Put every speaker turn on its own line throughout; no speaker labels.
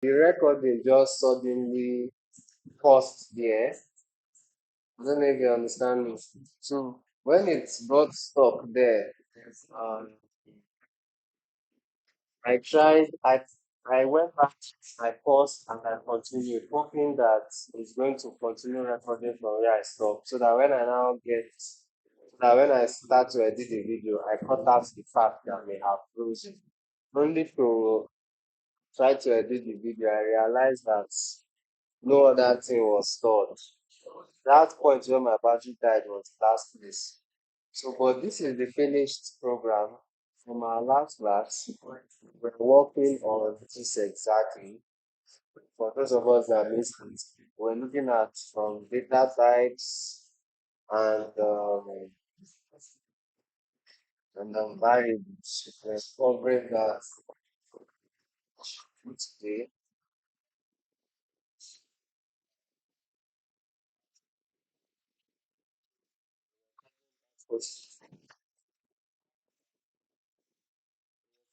the recording just suddenly paused there. I don't know if you understand me. So when it's got stuck there, um, I tried, I went back, I paused and I continued, hoping that it's going to continue recording from where I stopped. So that when I now get, so that when I start to edit the video, I cut out the fact that may have frozen. Only to try to edit the video, I realized that no other thing was stored. That point where my battery died was the last place. So, but this is the finished program from our last class. We're working on this exactly. For those of us that missed it, we're looking at from data types and variables. We're covering that today.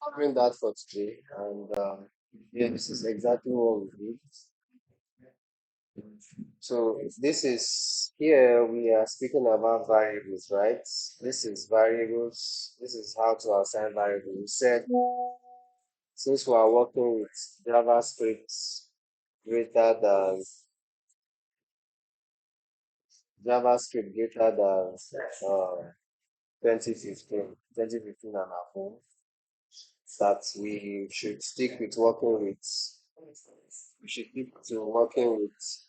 Covering that for today, and yeah, this is exactly what we did. So this is here we are speaking about variables, right? This is variables. This is how to assign variables. We said since we are working with JavaScript greater than JavaScript greater than 2015 and above, that we should stick to working with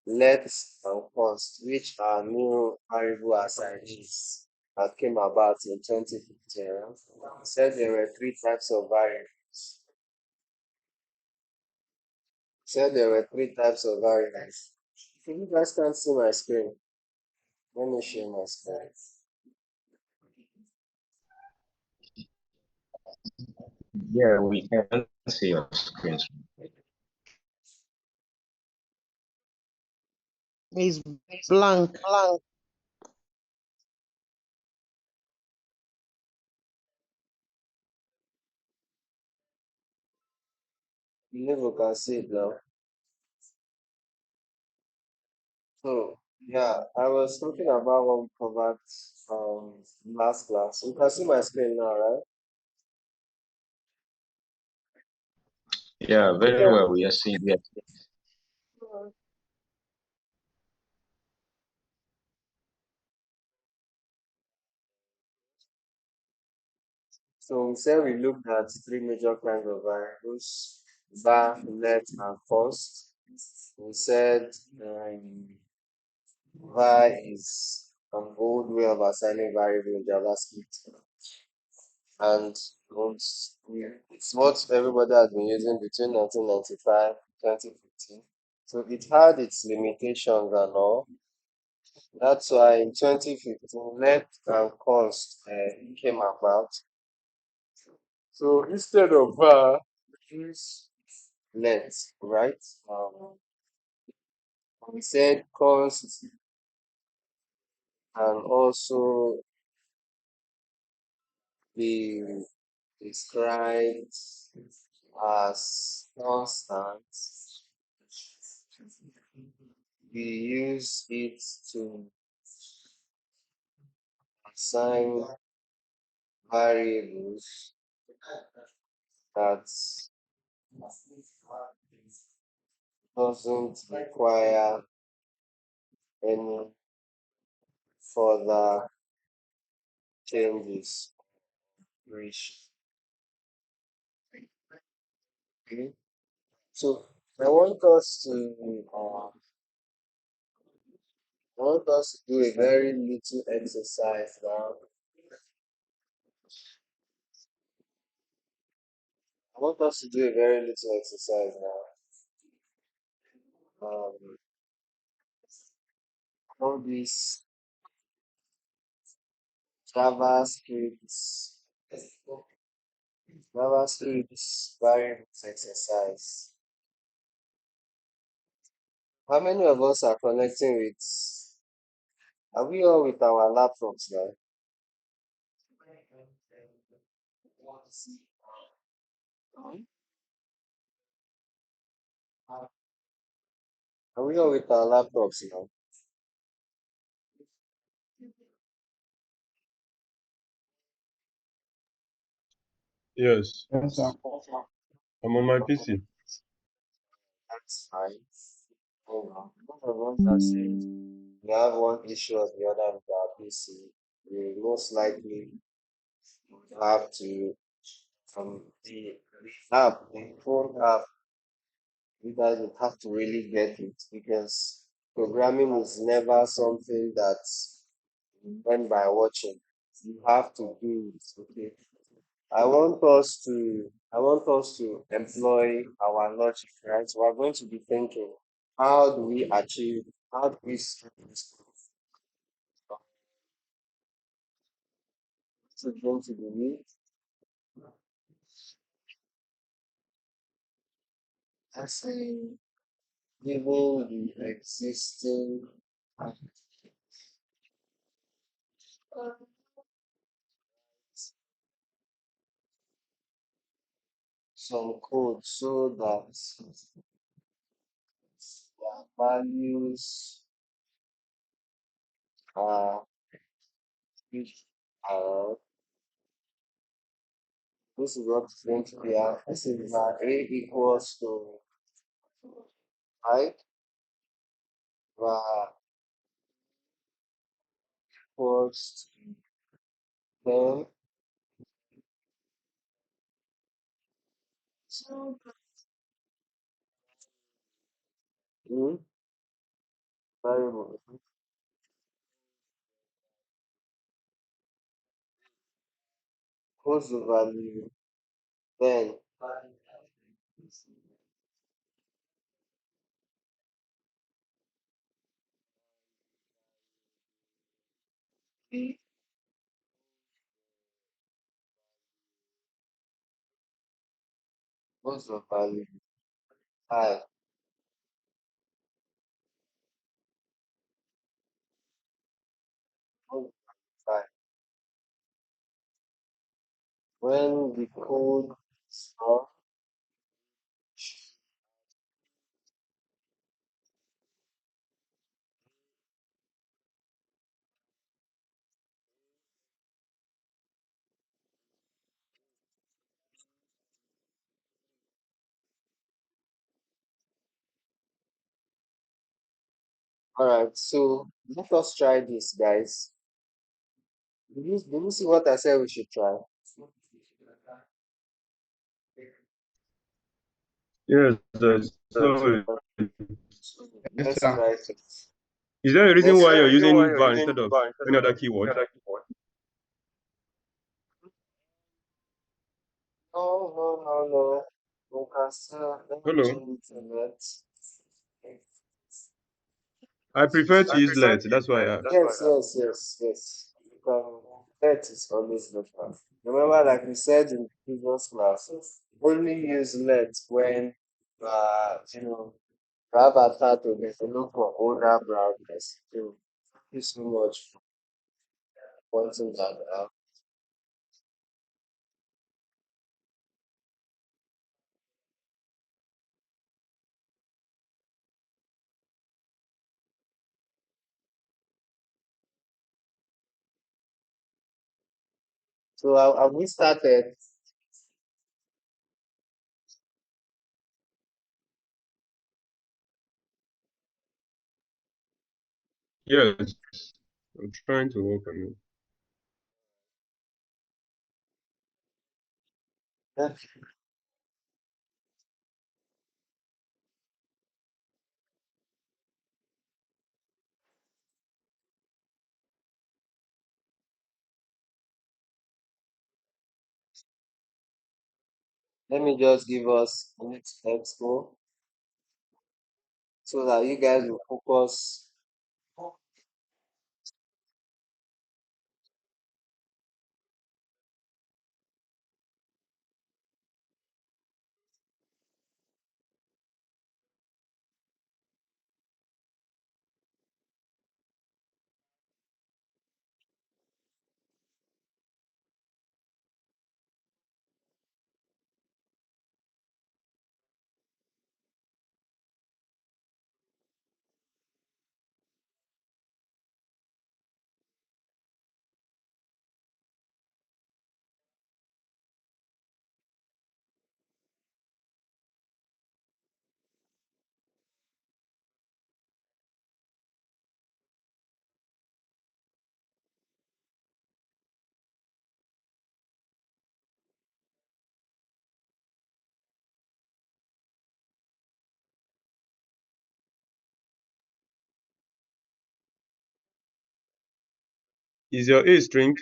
let and const, which are new variable assignees that came about in 2015. He said there were three types of variables. He said there were three types of variables. If you guys can't see my screen, let me share my screen.
Yeah, we can see your screens.
It's blank.
You never can see it now. So yeah, I was talking about what we covered last class. You can see my screen now, right?
Yeah, very well. We are seeing. Yeah.
So we said we looked at three major kinds of variables, var, let, and const. We said var is an old way of assigning variable in JavaScript, and it's what everybody has been using between 1995 and 2015. So it had its limitations and all. That's why in 2015, let and const came about. So instead of use let, right? We said const can also be described as constant. We use it to assign variables that doesn't require any further changes. Which, okay. So I want us to do a very little exercise now. I want us to do a very little exercise now. All these JavaScript, JavaScript variables exercise. How many of us are connecting with? Are we all with our laptops now? Are we all with our laptops now?
Yes,
Yes, sir.
I'm on my PC.
That's fine. Both of us are saying we have one issue or the other with our PC. We most likely have to the the phone app, you guys would have to really get it because programming is never something that's done by watching. You have to do it. Okay. I want us to employ our logic, right? So we're going to be thinking, how do we achieve, how do we solve this problem? This is going to be me. I say, given the existing some code so that their values are which are this is what is going to be our this is our a equals to 5 y equals to 10. Hmm? Variable equals the value 10 equals the value 5 equals the value 5. When the code is run, alright, so let us try this, guys. Did you see what I said we should try?
Yes, I saw it.
So
Yes,
let's
sir.
try it.
Is there a reason
Is
why
there
you're
a reason why
using
you're
var
using
instead of
bar instead
any
of
other
any
keyword?
other keyboard? No, no, no, no. We can still let me
Hello.
change it a bit.
I prefer to
I
use
prefer
let.
to use
That's why
that.
I asked.
Yes. You can. That is always better. Remember, like we said in previous class, only use let when you know you have a start to develop for older browsers. So thank you so much for pointing that out. So have we started?
Yes, I'm trying to work on it.
Let let me just give us a next expo so that you guys will focus.
Is your A string?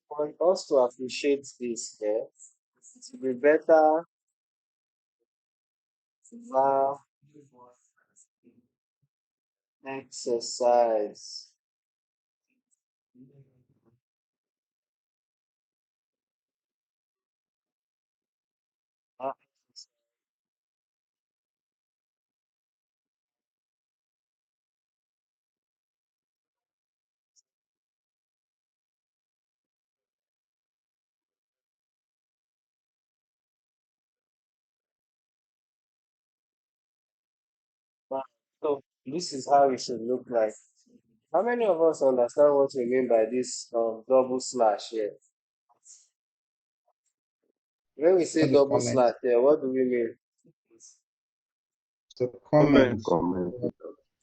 For us to appreciate this, yeah, it would be better to exercise. Ah, ah, so this is how it should look like. How many of us understand what we mean by this double slash here? When we say
For the
double
comment.
slash here, what do we mean?
The
Comment.
comment.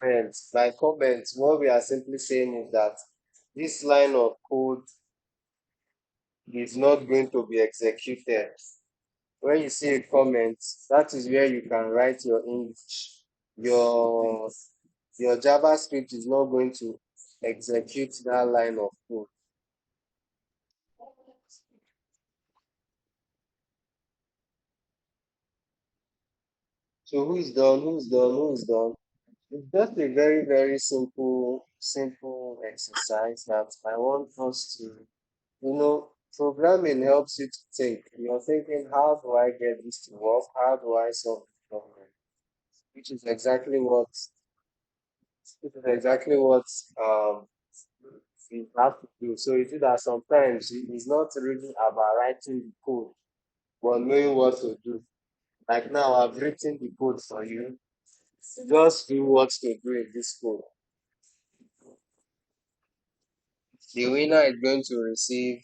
Comments. By comments, what we are simply saying is that this line of code is not going to be executed. When you see a comment, that is where you can write your English. Your your JavaScript is not going to execute that line of code. So who is done? Who's done? Who's done? It's just a very, very simple exercise that I want us to, programming helps you to think. You're thinking, how do I get this to work? How do I solve the problem? Which is exactly what, which is exactly what we have to do. So you see that sometimes it's not really about writing the code, but knowing what to do. Like now, I've written the code for you. Just do what to do in this code. The winner is going to receive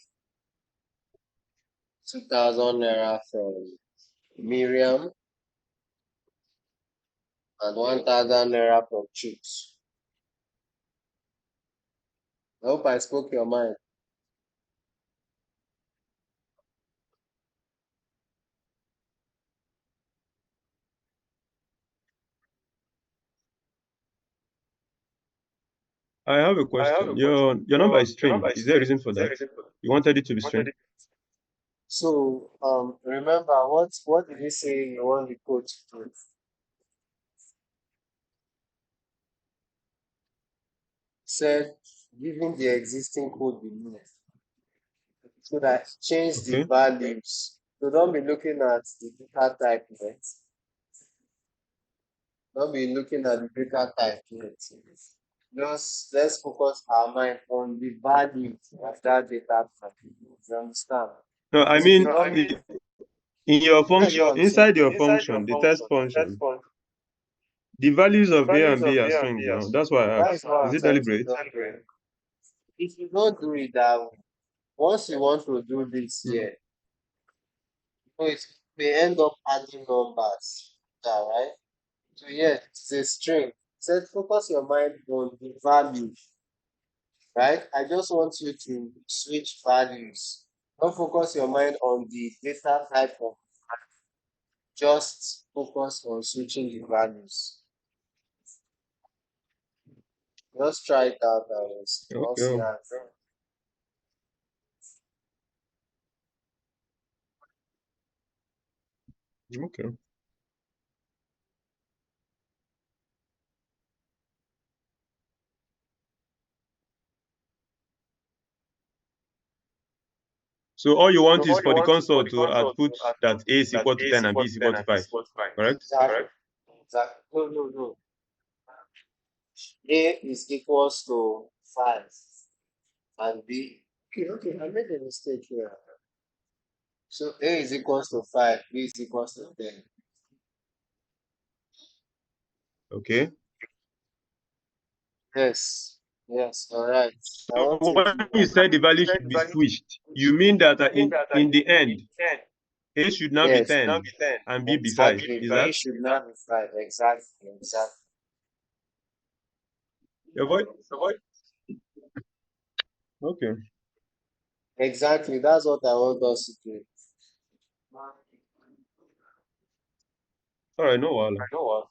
2,000 naira from Miriam and 1,000 naira from Chooks. I hope I spoke your mind.
I have a question. Your number is string. Is there a reason for that? You wanted it to be string?
So, remember what did you say you want the code to do? Said giving the existing code below so that change the
Okay.
values. So don't be looking at the data type yet. Don't be looking at the data type yet. Just let's focus our mind on the value of that data type. You understand?
No, I
So if you
mean,
don't
in your
get
function,
what I'm saying,
inside your function, the test function, the values of A and B are strings now. That's why I
that is
asked.
what
Is
I'm
it
trying to
deliberate?
tell you. If you don't do it that way, once you want to do this
Mm.
here, so it may end up adding numbers. Yeah, right? So yeah, it's a string. So focus your mind on the value, right? I just want you to switch values. Don't focus your mind on the data type of, just focus on switching the values. Just try it out and we'll see
Okay.
how.
Okay. So all you want is for the console to output that A is equal to 10 and B is equal to 5. Correct?
Exactly. Exactly. No, no, no. A is equals to 5 and B. Okay, okay, I made a mistake here. So A is equals to 5, B is equals to 10.
Okay.
Yes, yes, all right. I
So
want you
when you
to.
said the value should be switched, you mean that in the end, A should now be
Yes,
10 and B be 5.
exactly.
Is
B
that
should not be 5. Exactly, exactly.
your voice? Okay.
Exactly, that's what I want us to do.
All right. No, wala.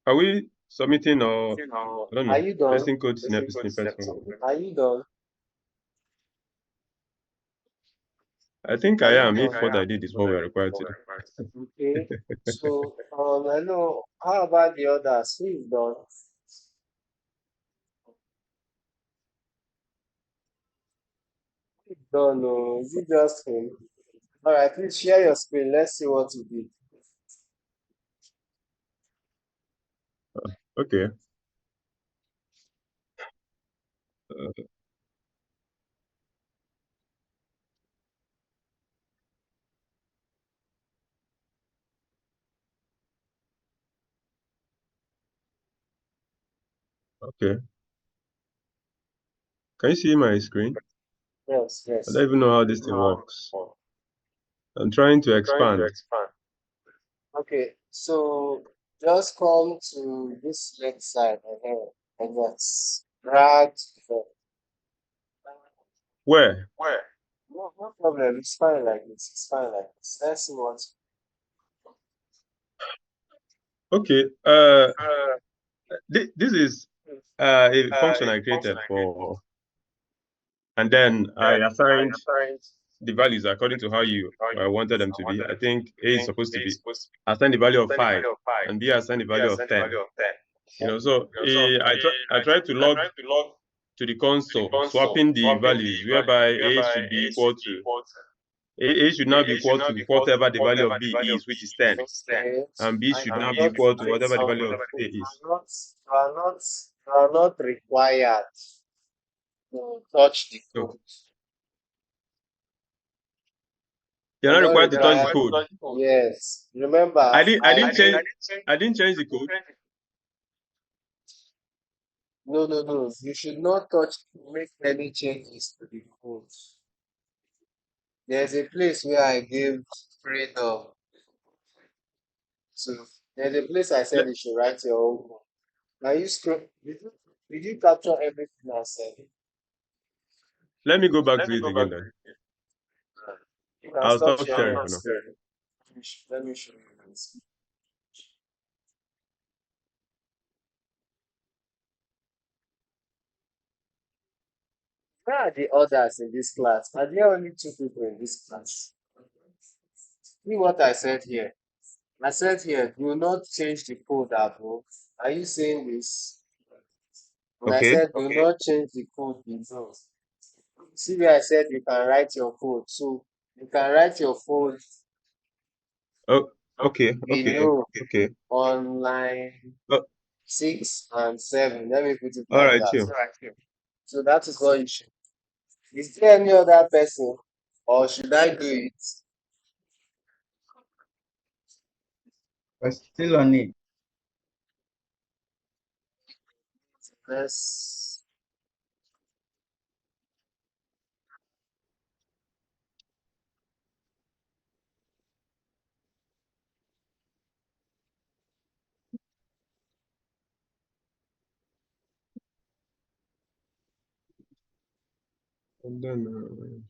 Are we submitting or I don't
Are
know,
you done?
pasting code snippets for?
Are you done?
I think
Are
I
you
am if
done?
what I did is what we're required to do.
Okay. So, I know. How about the others? Who is done? Done. No, is it just him? All right, please share your screen. Let's see what you did.
Okay. Uh, okay. Can you see my screen?
Yes,
I don't
yes.
even know how this thing works. I'm trying to expand.
Okay, so just come to this left side here and let's drag the.
Where?
No, no problem. It's fine like this. It's fine like this. Let's see what.
Okay. This is a function I created for, and then I assigned the values according to how you I wanted them to be. I think A is supposed to be assigned the value of 5 and B assigned the value of 10. So I tried to log to the console, swapping the values, whereby A should be equal to A should now be equal to whatever the value of B is, which is 10,
Okay.
and B should
And
now
you
be
not,
equal to whatever the
you
value of A is.
are not, you are not required to touch the
So
code.
you're
You're
not
not
required to touch the
required.
code.
Yes. Remember,
I didn't change the code.
no, no, no. You should not touch, make any changes to the code. There's a place where I give freedom to. There's a place I said
let,
you should write your own code. Now you scroll. Did you capture everything I said?
let me go back to it again then.
You can
I'll
stop
stop
sharing
sharing
your
for now.
screen. Let me show you this. Where are the others in this class? Are there only two people in this class? See what I said here. I said here, do not change the code above. Are you saying this? And I
Okay.
said, do not change the code below. See where I said you can write your code. So you can write your code
Oh, okay. Okay.
below
Okay.
on line
Oh,
6 and 7. Let me put it
all
like
right,
that.
chill.
So that is what you should. Is there any other person, or should I do it?
We're still on it.
Let's.
And then,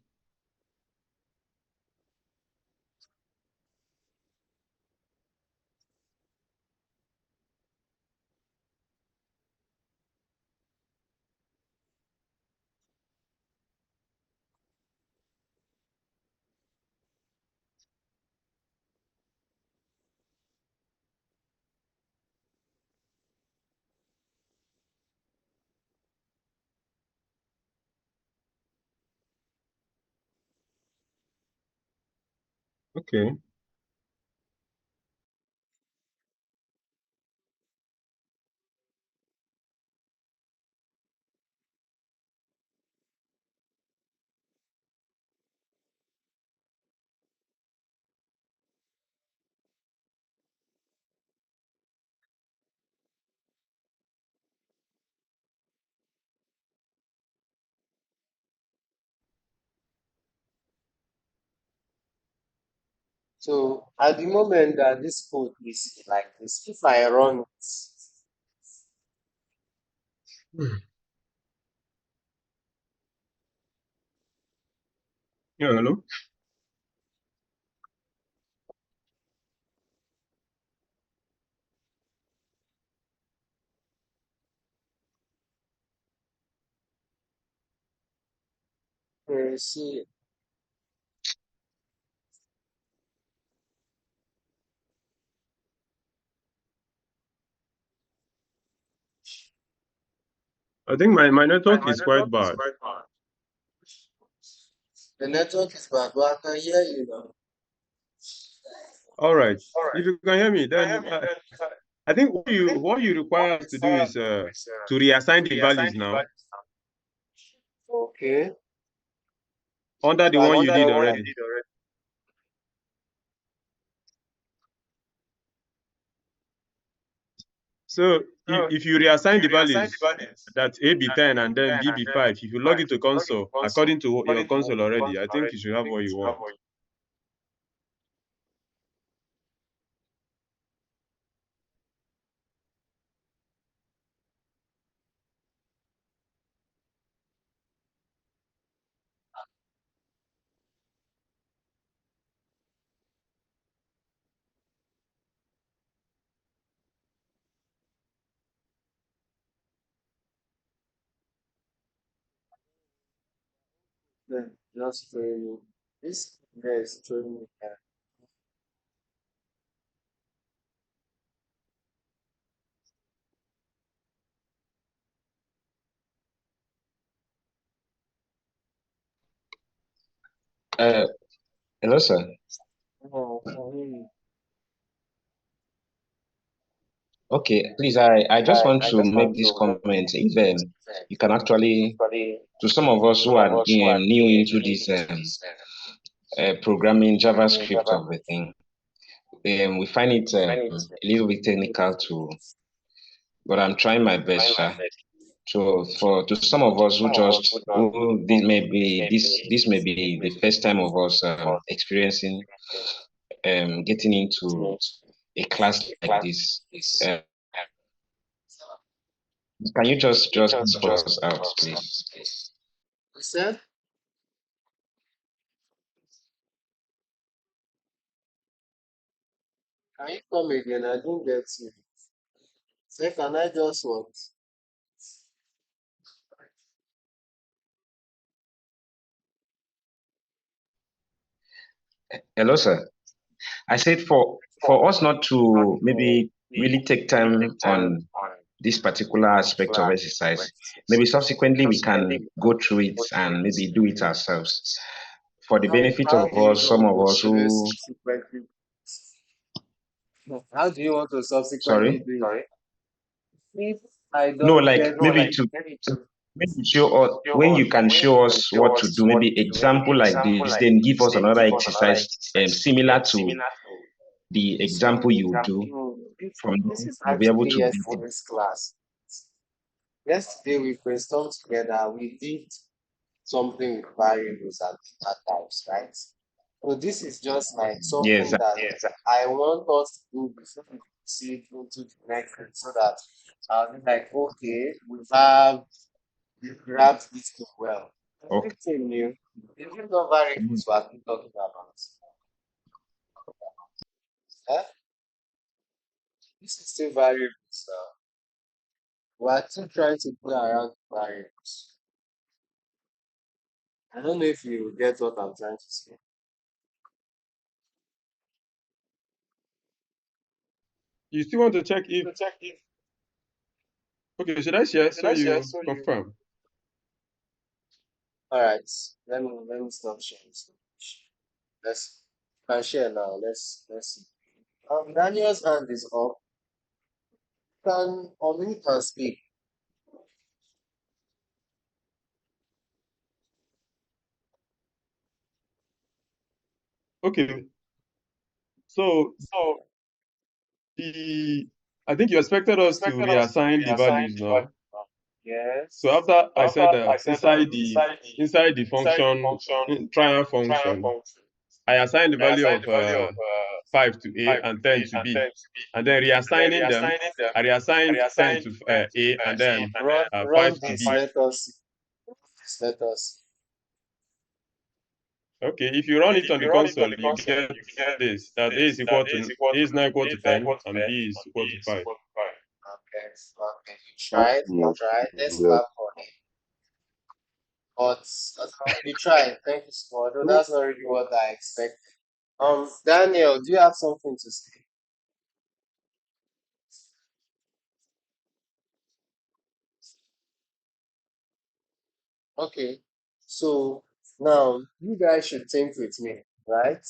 okay.
So at the moment that this code is like this, if I run it,
Yeah, hello.
see,
I think my network is quite bad.
the network is bad, but I can hear you now.
All right. If you can hear me, then I think what you require us to do is to reassign the values now
Okay.
under the
So I
one
do
you did
that like
already. So if you reassign the values that A be 10 and then B be 5, if you log into console according to your console already, I think you should have what you want.
then just training. This there is training.
Uh, Hello, sir.
Oh, oh,
Okay, please, I just want to make this comment. If you can actually, to some of us who are new into this programming JavaScript of the thing, we find it a little bit technical to, but I'm trying my best, sir. So for to some of us who just who this may be the first time of us experiencing getting into a class like this. Uh, can you just help us out, please?
You said, can you come again? I didn't get you. Say, can I just what?
Hello, sir. I said for us not to maybe really take time on this particular aspect of exercise, maybe subsequently we can go through it and maybe do it ourselves. For the benefit
How
of
do you
us, some of
want
us
to
who,
subsequently? How do you want to subsequently
sorry,
do it? If I
no,
don't
like
get
maybe to maybe show us when you can show us what to do, maybe example like this, then give us another exercise similar to the example you do. From
this
there,
is
we'll be able
actually
to get it.
yesterday's class. Yesterday we brainstormed together. We did something with variables at times, right? So this is just like
Yes,
something that I want us to do before we proceed into the next thing, so that I'll be like, okay, we grabbed this thing well.
okay.
Everything new. This is not variables we are talking about. Eh? This is still variables now. We are still trying to play around with variables. I don't know if you get what I'm trying to say.
You still want to check if okay, should I share so you confirm?
All right, let me stop sharing. Let's can share now. Let's see. Daniel's hand is up. Can unmute and speak.
Okay. So the I think you expected us to reassign the values now. So
Yes.
after I said that inside the function trial function, I assigned the value of 5 to A and 10 to B, and then reassigning them, I reassigned 10 to A and then
Run
5 to
this.
B.
Let us see. Let us.
Okay, if you run it on the console, you get this that A is not equal to 10 and B is equal to 5.
Okay. Okay. You tried. You tried. Let's clap for him. But you tried. Thank you so much. Though that's not really what I expected. Daniel, do you have something to say? Okay. So now you guys should think with me, right?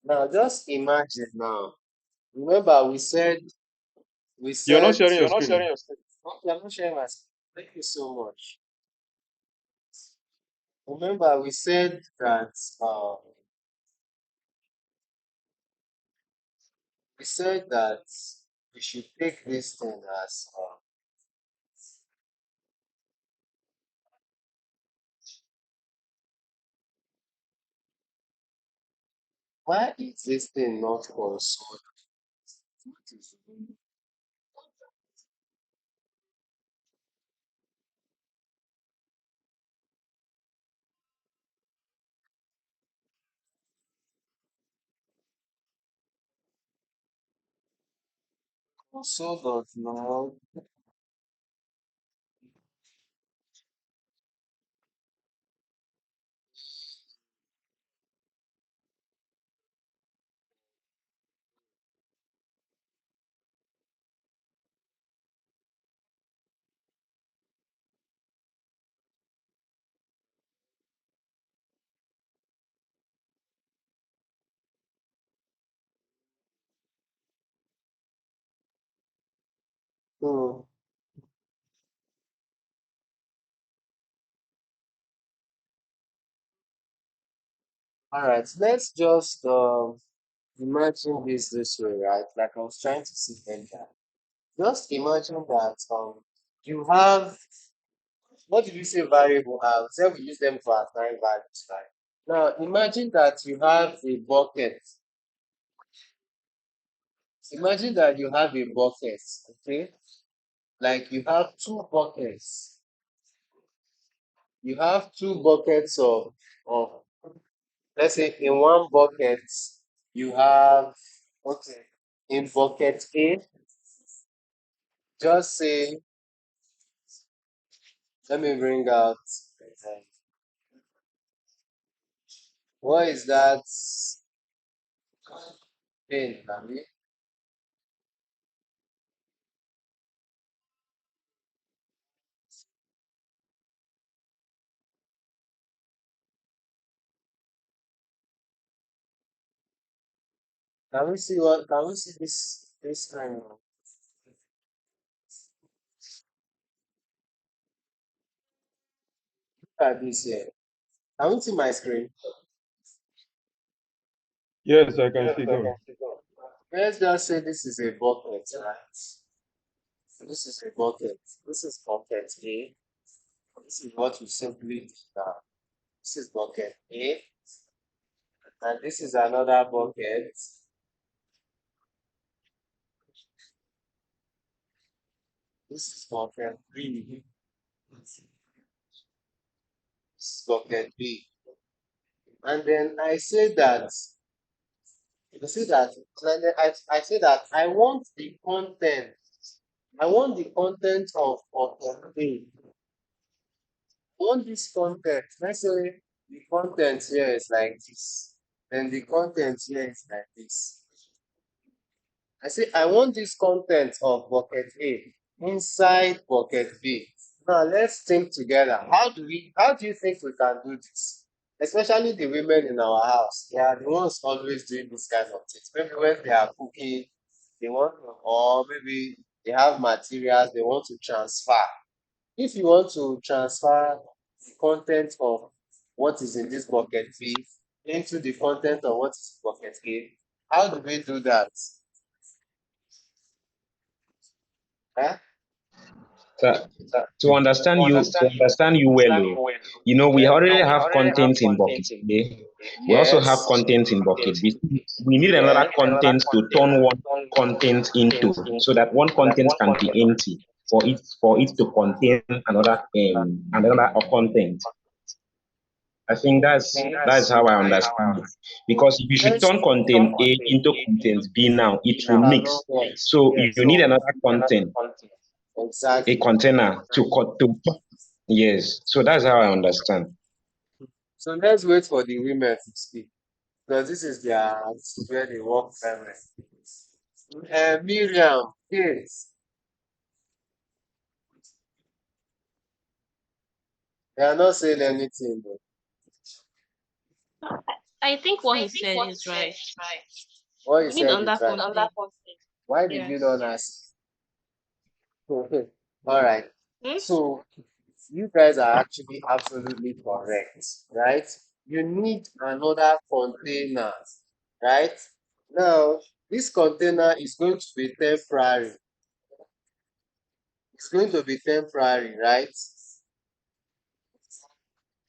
Now just imagine now. Remember we
You're not
said
sharing your screen.
okay, I'm not sharing my screen. Thank you so much. Remember we said that we should take this thing as why is this thing not console? Console does not. Hmm. All right, let's just imagine this way, right? Like I was trying to see earlier. Just imagine that you have what did you say variable have? Say we use them for assign values, right? Now imagine that you have a bucket. Imagine that you have a bucket, okay? Like you have two buckets. You have two buckets of let's say in one bucket you have okay. In bucket A, just say let me bring out what is that paint, Nami? Can we see this kind of look at this here? Can we see my screen?
Yes, I can see. Go on.
Let's just say this is a bucket, right? This is a bucket. This is bucket A. This is what we simply did now. This is bucket A, and this is another bucket. This is bucket B. This is bucket B. And then and then I say that I want the content. I want the content of bucket B. I want this content. Let's say the content here is like this. Then the content here is like this. I say I want this content of bucket A inside bucket B. Now let's think together. How do you think we can do this? Especially the women in our house. They are the ones always doing this kind of things. Maybe when they are cooking, they want to, or maybe they have materials they want to transfer. If you want to transfer the content of what is in this bucket B into the content of what is in bucket A, how do we do that? Huh?
So, to understand you well, oh, we
Yeah.
already have content in bucket A. We also have
Yes.
content in bucket B. We need another
Yeah.
content to turn one content into, so that one content can be empty for it to contain another content. I think that's how I understand it. Because if you should
Let's
turn content A into content B now, it will
cannot
mix.
work.
So you need another content, a
Exactly.
container to yes. So that's how I understand.
So let's wait for the women to speak because this is where they work very well. Miriam, yes, they are not saying anything. Though.
I think what he said is right.
What you
We need
said is
under
right.
content.
Why did you not
Yes.
ask? All right.
Hmm?
So you guys are actually absolutely correct, right? You need another container, right? Now, this container is going to be temporary. It's going to be temporary, right?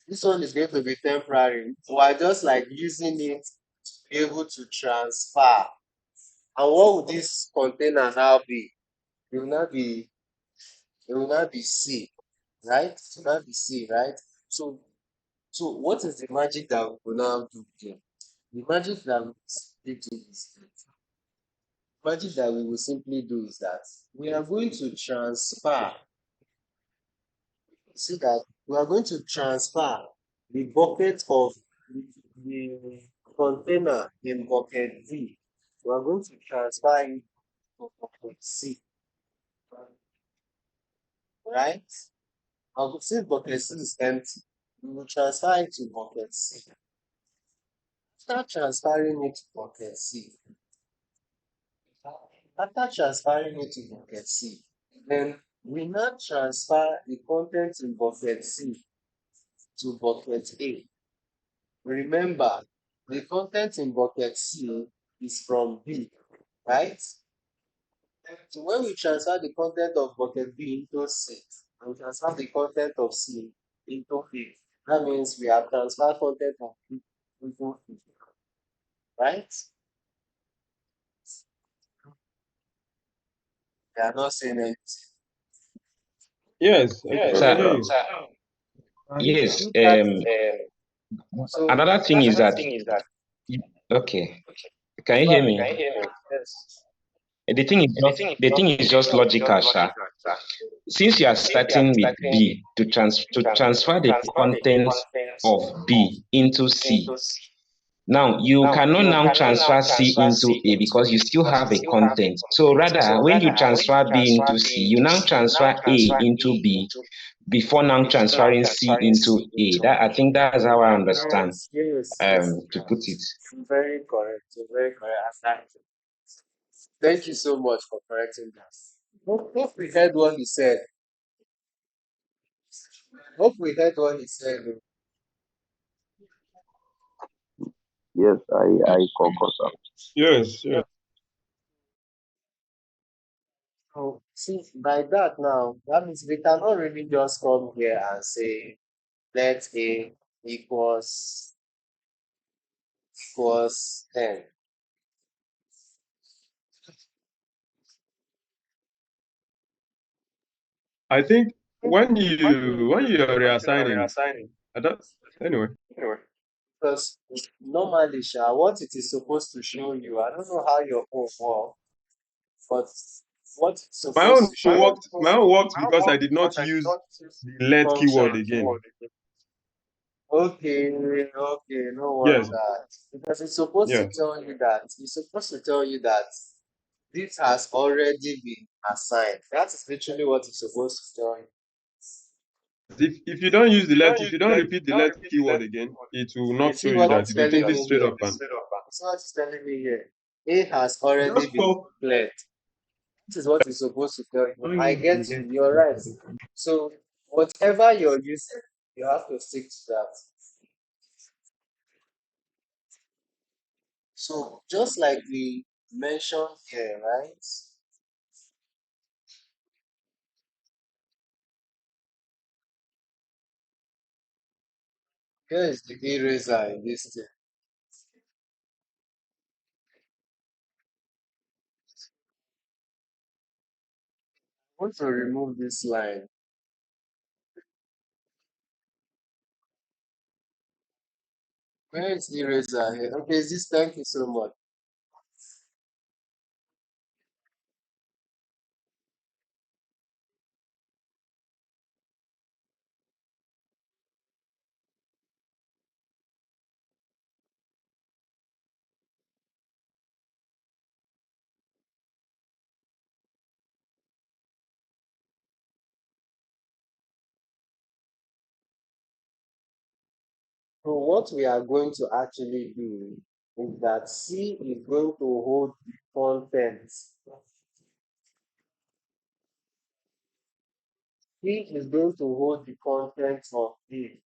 This one is going to be temporary. We are just like using it to be able to transfer. And what would this container now be? It will not be it will not be C, right? It will not be C, right? So so what is the magic that we will now do here? The magic that we will simply do is magic that we will simply do is that we are going to transfer. See that we are going to transfer the bucket of the container in bucket D. We are going to transfer it to bucket C, right? And since bucket C is empty, we will transfer it to bucket C. After transferring it to bucket C, then we now transfer the content in bucket C to bucket A. Remember, the content in bucket C is from B, right? So when we transfer the content of bucket B into C, and we transfer the content of C into B, that means we have transferred content of B into B, right? They are not saying anything.
Yes, I can
Sir,
hear you.
yes.
You that so
Another thing
that's
is that, okay, can you
go
hear
ahead.
me?
Yes.
The thing is just logical, sir. Since you are starting with B to transfer the contents of B into C, now you cannot now transfer C into A because you still have a content. So rather, when you transfer B into C, you now transfer A into B before now transferring C into A. That I think that's how I understand
Yes, yes, yes.
to put it.
Very correct. Very correct. Thank you so much for correcting that. Hope we heard what he said. Hope we heard what he said.
Yes, I concur, sir.
Yes, yes.
So, see, by that now, that means we cannot really just come here and say let A equals 10.
I think when you are reassigning, I don't, anyway.
Because normally, Sha, what it is supposed to show you, I don't know how your own work, but what it's
My
supposed
own
to show you.
worked. My own worked because I did not use the let keyword
Function.
again.
Okay, okay, no
Yes,
wonder. Because it's supposed to
yeah.
tell you that, this has already been assigned. That is literally what it's supposed to tell you.
If you don't use the let, if you don't repeat the let keyword again, it will
You
not show
see
you
what
that.
it's
It will
telling
take
me
this straight
here?
up and
See what it's telling me here? A has already
just
been
for
declared. This is what it's supposed to tell you. I get you. You're right. So whatever you're using, you have to stick to that. So just like we mentioned here, right? Here is the eraser in this thing. I want to remove this line. Where is the eraser here? Okay, this thank you so much. So what we are going to actually do is that C is going to hold the contents. C is going to hold the contents of A,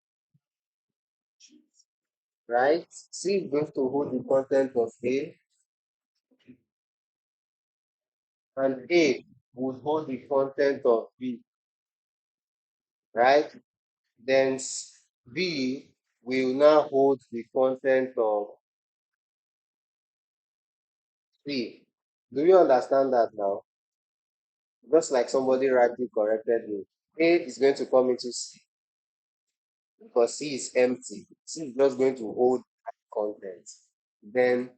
right? C is going to hold the content of A, and A would hold the content of B, right? Then B will now hold the content of C. Do you understand that now? Just like somebody rightly corrected me. A is going to come into C because C is empty. C is just going to hold content. Then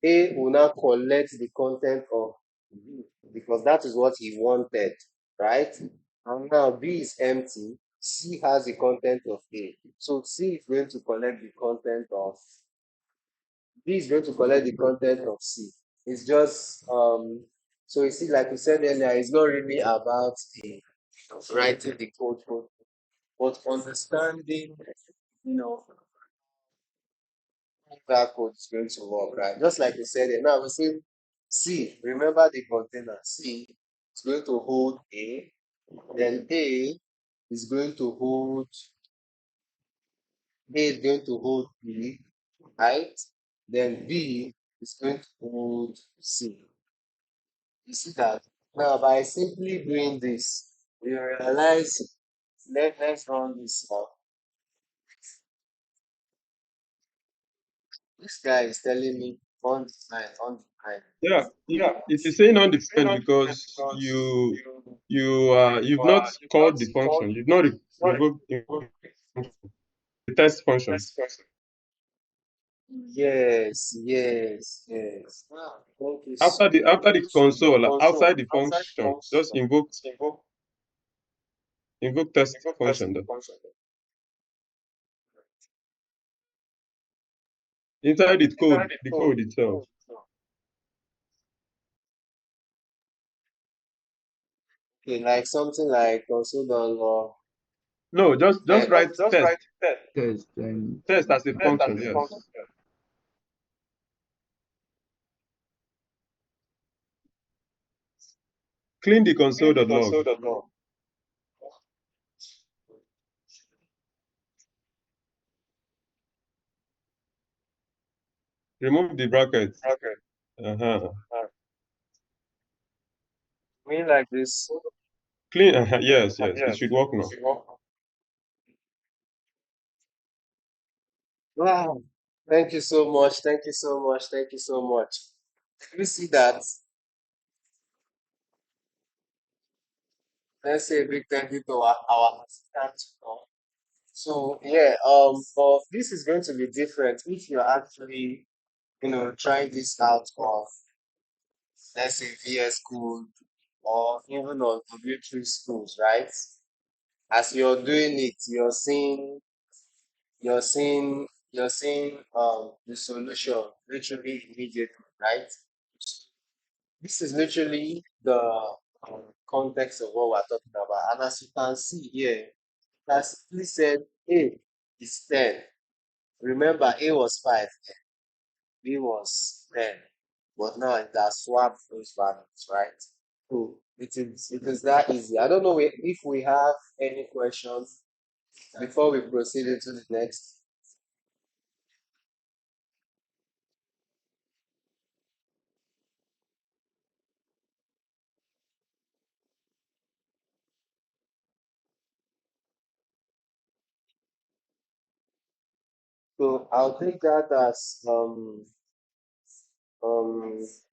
A will now collect the content of B because that is what he wanted, right? And now B is empty. C has the content of A. So C is going to collect the content of B is going to collect the content of C. It's just so you see, like we said earlier, it's not really about the writing the code, but understanding, you know, how that code is going to work, right? Just like we said, now we say C, remember the container C is going to hold A, then A is going to hold A is going to hold B, right? Then B is going to hold C. You see that? Now, by simply doing this, you realize, let's run this up. This guy is telling me on the line, on the
Yeah, it is saying undefined because you've not called the function. You've not invoked the test function.
Yes, yes, yes. Wow, thank you so
After the console, outside the function, just invoke test function then. Inside the code itself.
okay, like something like console.log.
No, just write test.
Test and
Test as a function, yes. Clean the console.log. Remove the brackets. Uh-huh.
Mean like this.
Clean. Yes, it should work now.
Wow. Thank you so much. Thank you so much. Thank you so much. Can you see that? Let's say a big thank you to our assistant. So yeah, but this is going to be different if you're actually, trying this out of, let's say, VS Code or even on W3 schools, right? As you're doing it, you're seeing the solution literally immediately, right? This is literally the context of what we're talking about. And as you can see here, that simply said A is 10. Remember, A was 5, B was 10. But now it has swapped those values, right? So it is that easy. I don't know if we have any questions before we proceed into the next. So I'll take that as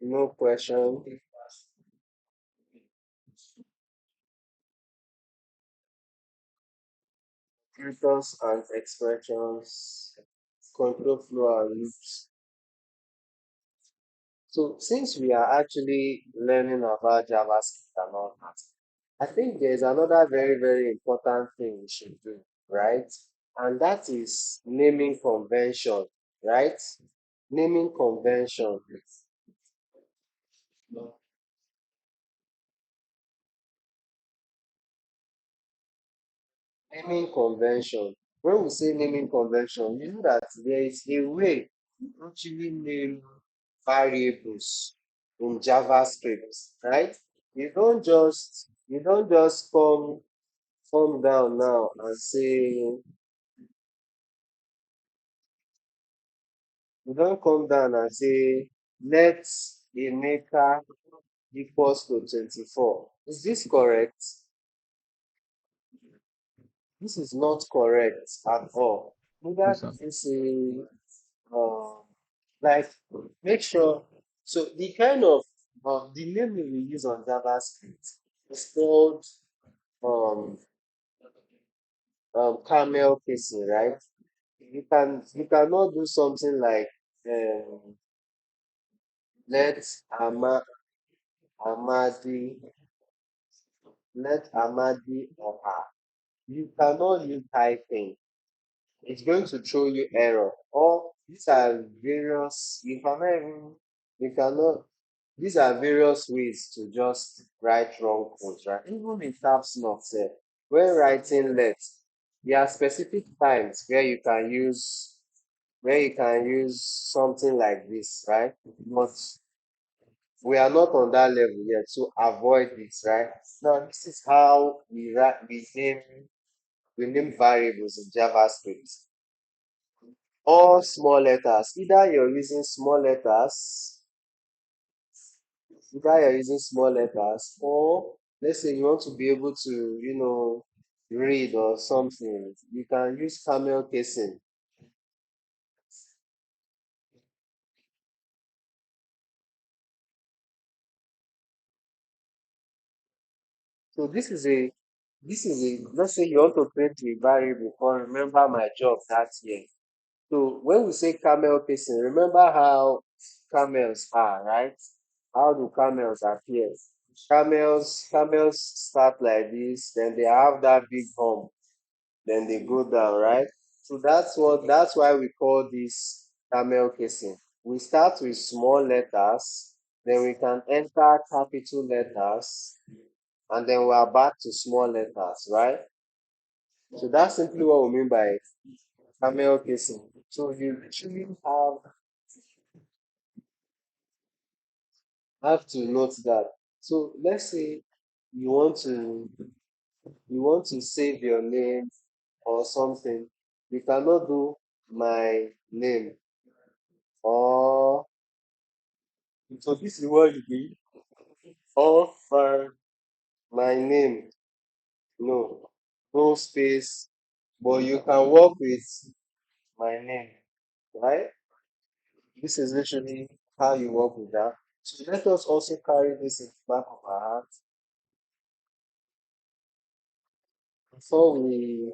no question. Filters and expressions, control flow and loops. So since we are actually learning about JavaScript and all that, I think there's another very, very important thing we should do, right? And that is naming convention, right? Naming convention. Naming convention. When we say naming convention, you know that there is a way to actually name variables in JavaScript, right? You don't just come down now and say you don't come down and say let Emeka equals to 24. Is this correct? This is not correct at all.
yes,
Neither
sir.
is a um like make sure so the kind of the name we use on JavaScript is called um camel casing, right? You cannot do something like um let Ama Amadi let Amadi or her. You cannot use typing. It's going to throw you error. Or these are various you cannot these are various ways to just write wrong codes, right? Even in caps lock sef, when writing let, there are specific times where you can use something like this, right? But we are not on that level yet, so avoid this, right? Now this is how we name variables in JavaScript. All small letters. Either you're using or let's say you want to be able to, read or something. You can use camel casing. So this is a let's say you want to create a variable for remember my job that year. So when we say camel casing, remember how camels are, right? How do camels appear? Camels start like this, then they have that big hump, then they go down, right? So that's why we call this camel casing. We start with small letters, then we can enter capital letters, and then we are back to small letters, right? So that's simply what we mean by camel casing. So you literally have to note that. So let's say you want to you want to save your name or something. You cannot do my name or so this is what you do or my name. No, no space, but you can work with my name, right? This is literally how you work with that. So let us also carry this in the back of our heart before we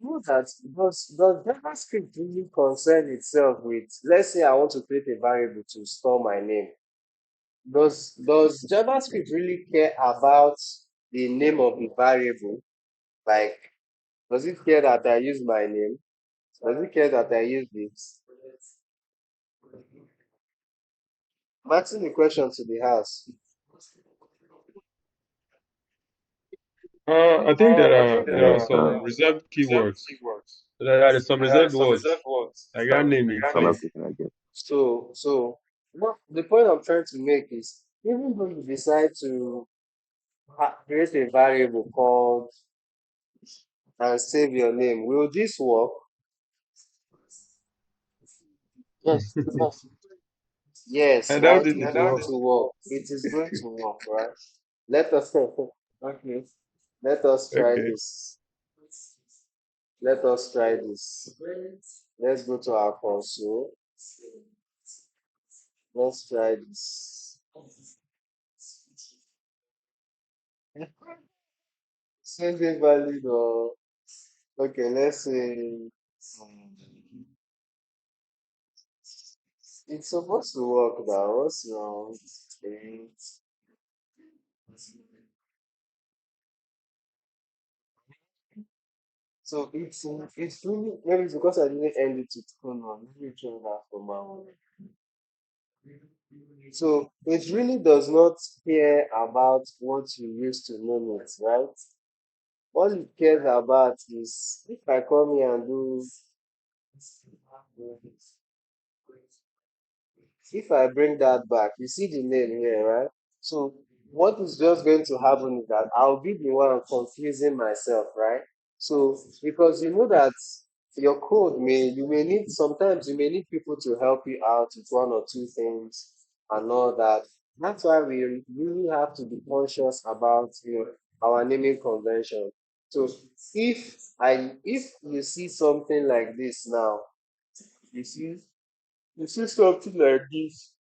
know that does JavaScript really concern itself with, let's say I want to create a variable to store my name. Does JavaScript really care about the name of the variable? Like, does it care that I use my name? Does it care that I use this? I'm asking the question to the house.
I think there
I
are
think
there
there
are
are
Uh,
some reserved keywords. There are some reserved words. Like that name
the
you
camel
said.
casing, I guess.
so what the point I'm trying to make is even though you decide to create a variable called and save your name, will this work? Yes, yes,
I doubt
right?
it
It's
it will
going
work.
to work. It is going to work, right? Let us okay. Let us try
Okay.
this. Let us try this. Let's go to our console. Let's try this. Save it valid or okay, let's say it's supposed to work now. What's wrong? Okay. So it's really maybe it's because I didn't end it with colon. Let me try that for my own. So it really does not care about what you use to name it, right? All it cares about is if I come here and do if I bring that back, you see the name here, right? So what is just going to happen is that I'll be the one confusing myself, right? So because you know that your code you may need sometimes you may need people to help you out with one or two things and all that. That's why we really have to be conscious about our naming convention. So if you see something like this now, you see you see something like this.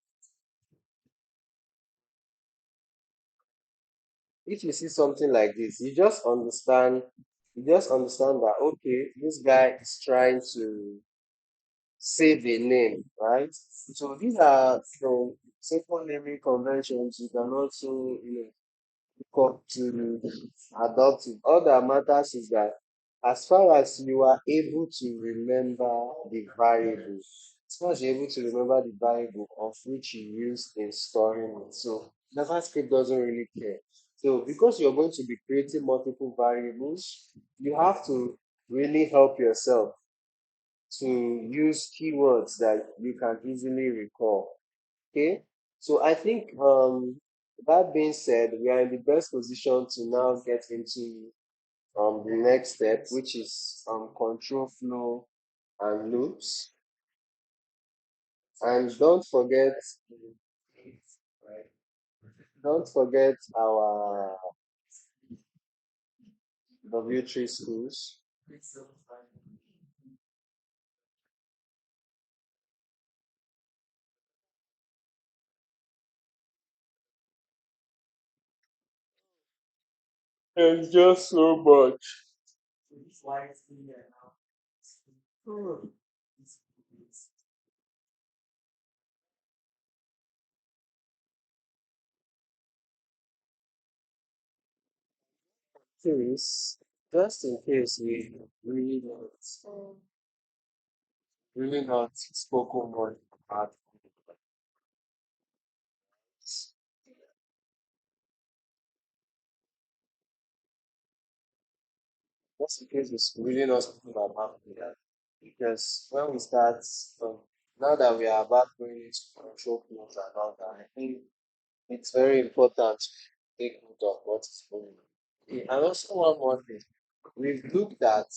If you see something like this, you just understand that okay, this guy is trying to save a name, right? So these are simple naming conventions you can also, come to adopt it. All that matters is that as far as you are able to remember the variable, as far as you're able to remember the variable of which you use in storing it. So JavaScript doesn't really care. So because you're going to be creating multiple variables, you have to really help yourself to use keywords that you can easily recall. Okay, so I think that being said, we are in the best position to now get into the next step, which is control flow and loops. And don't forget our W3 schools. There's just so much. Hmm. Case, just in case we really not spoken word about this. Just in case it's really not spoken about that. Because when we start, um, now that we are about going into control flows and all that, I think it's very important to take note of what is going on. And also one more thing, we've looked at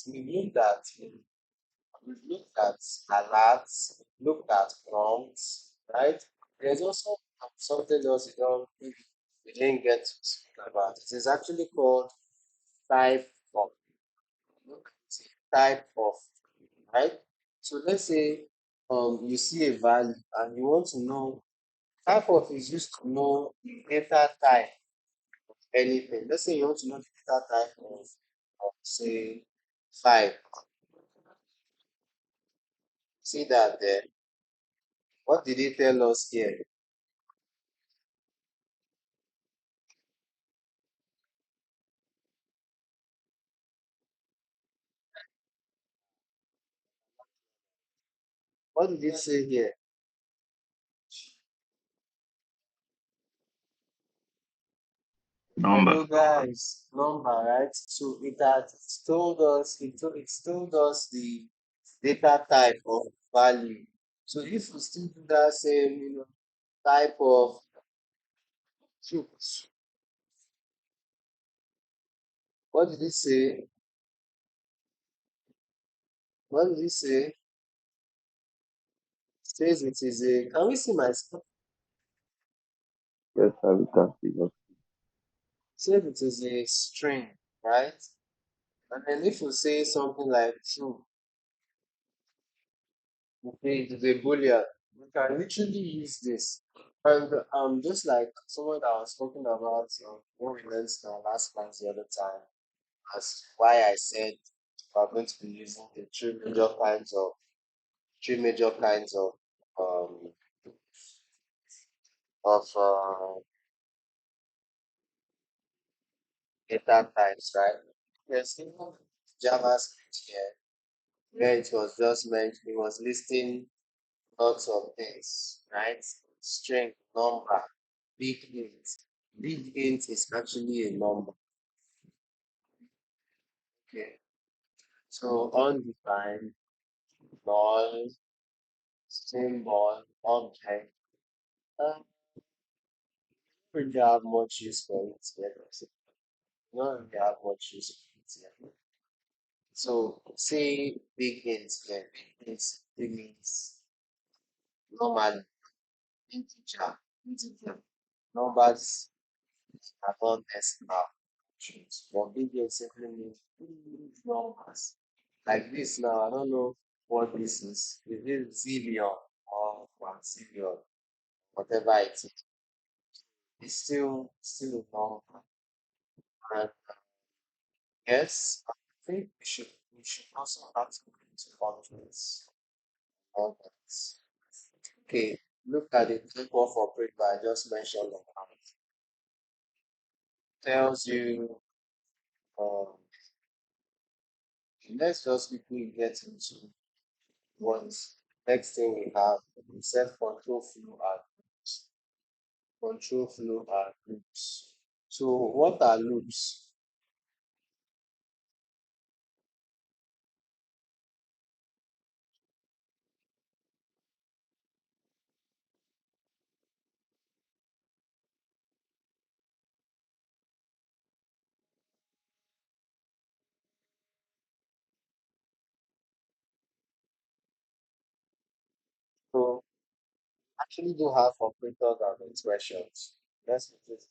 alerts, looked at prompts, right? There's also something else we didn't get to speak about. It is actually called type of type of, right? So let's say you see a value and you want to know type of is used to know the data type anything. Let's say you want to know the data type of say 5. See that there. What did it tell us here? What did it say here?
Number.
Hello guys, number, right? So it told us the data type of value. So if we still do that same, type of fruit, what did it say? What did it say? Says it is a. Can we see my screen?
Yes, I will consider.
Says it is a string, right? And then if we say something like true, okay, it is a boolean. We can literally use this. And just like someone that was talking about what we learned in our last class the other time, as why I said we're going to be using the three major kinds um of data types, right? There's even JavaScript here where it was listing lots of things, right? String, number, big int. Big int is actually a number. Okay. So undefined, null, symbol, object. Really have much use for it yet. Don't really have much use for it yet. So say big int here. Big means normally integer. Numbers are not decimal functions, but big int simply means numbers. Like this now, I don't know what this is. Is it zillion or 1 zillion, whatever it is? It's still a number. And yes, I think we should also have to go into functions. Numbers. Okay, look at the type of operator I just mentioned about. Tells you um let's just quickly get into what next thing we have. We set control flow and loops. So what are loops? actually do have operators and expressions. Let's put it.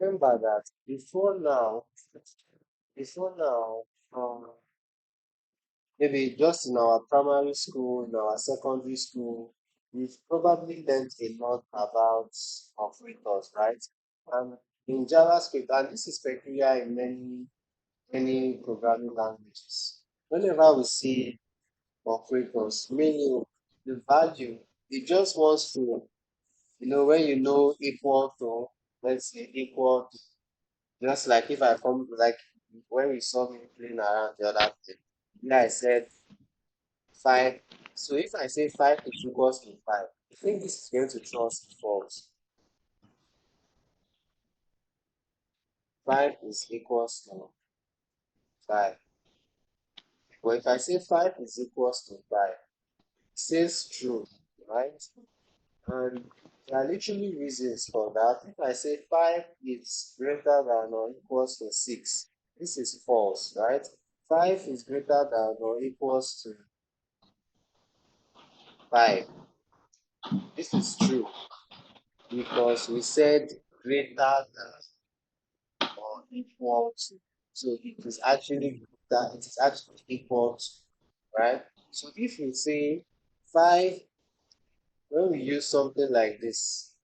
Remember that before now, maybe just in our primary school, in our secondary school, we've probably learned a lot about operators, right? And in JavaScript, and this is peculiar in many programming languages. Whenever we see operators, meaning the value, it just wants to, when you know equal to, let's say equal to, just like if I come, like when we saw me playing around the other day, yeah, I said 5. So if I say 5 is equals to 5, I think this is going to throw us false. 5 is equals to 5. But if I say 5 is equals to 5, it says true, right? And there are literally reasons for that. If I say 5 is greater than or equals to 6, this is false, right? 5 is greater than or equals to 5. This is true because we said greater than or equal to. So it is actually that it is actually equal to, right? So if you say 5, when we use something like this,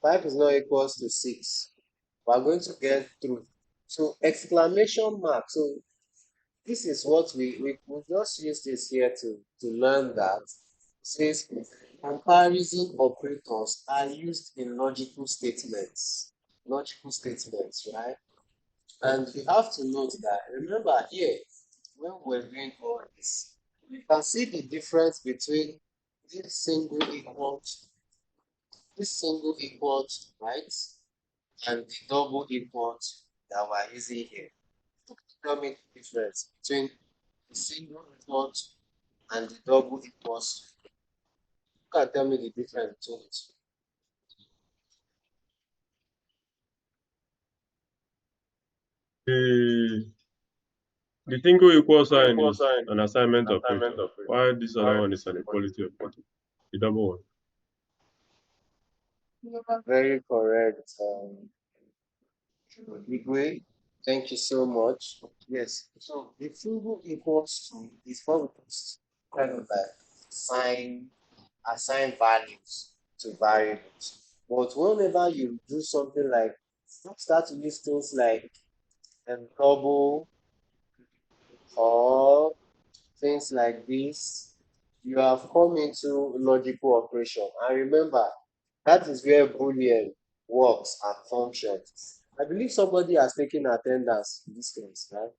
5 is not equals to 6. We're going to get through. So exclamation mark. So this is what we just use this here to learn that. It says comparison operators are used in logical statements. Logical statements, right? And you have to note that, remember here, when we're doing all this, you can see the difference between this single equal, right? And the double equal that we're using here. Tell me the difference between the single equal and the double equals. You can tell me the difference between it.
The the single equal sign is an assignment operator, while this other one is an equality operator. The double one.
Very correct. Igwe, thank you so much. Yes, so the single equals to is what we kind of like assign values to variables. But whenever you do something like start to use things like double or things like this, you have come into logical operation. And remember, that is where Boolean works and functions. I believe somebody has taken attendance in this case, right?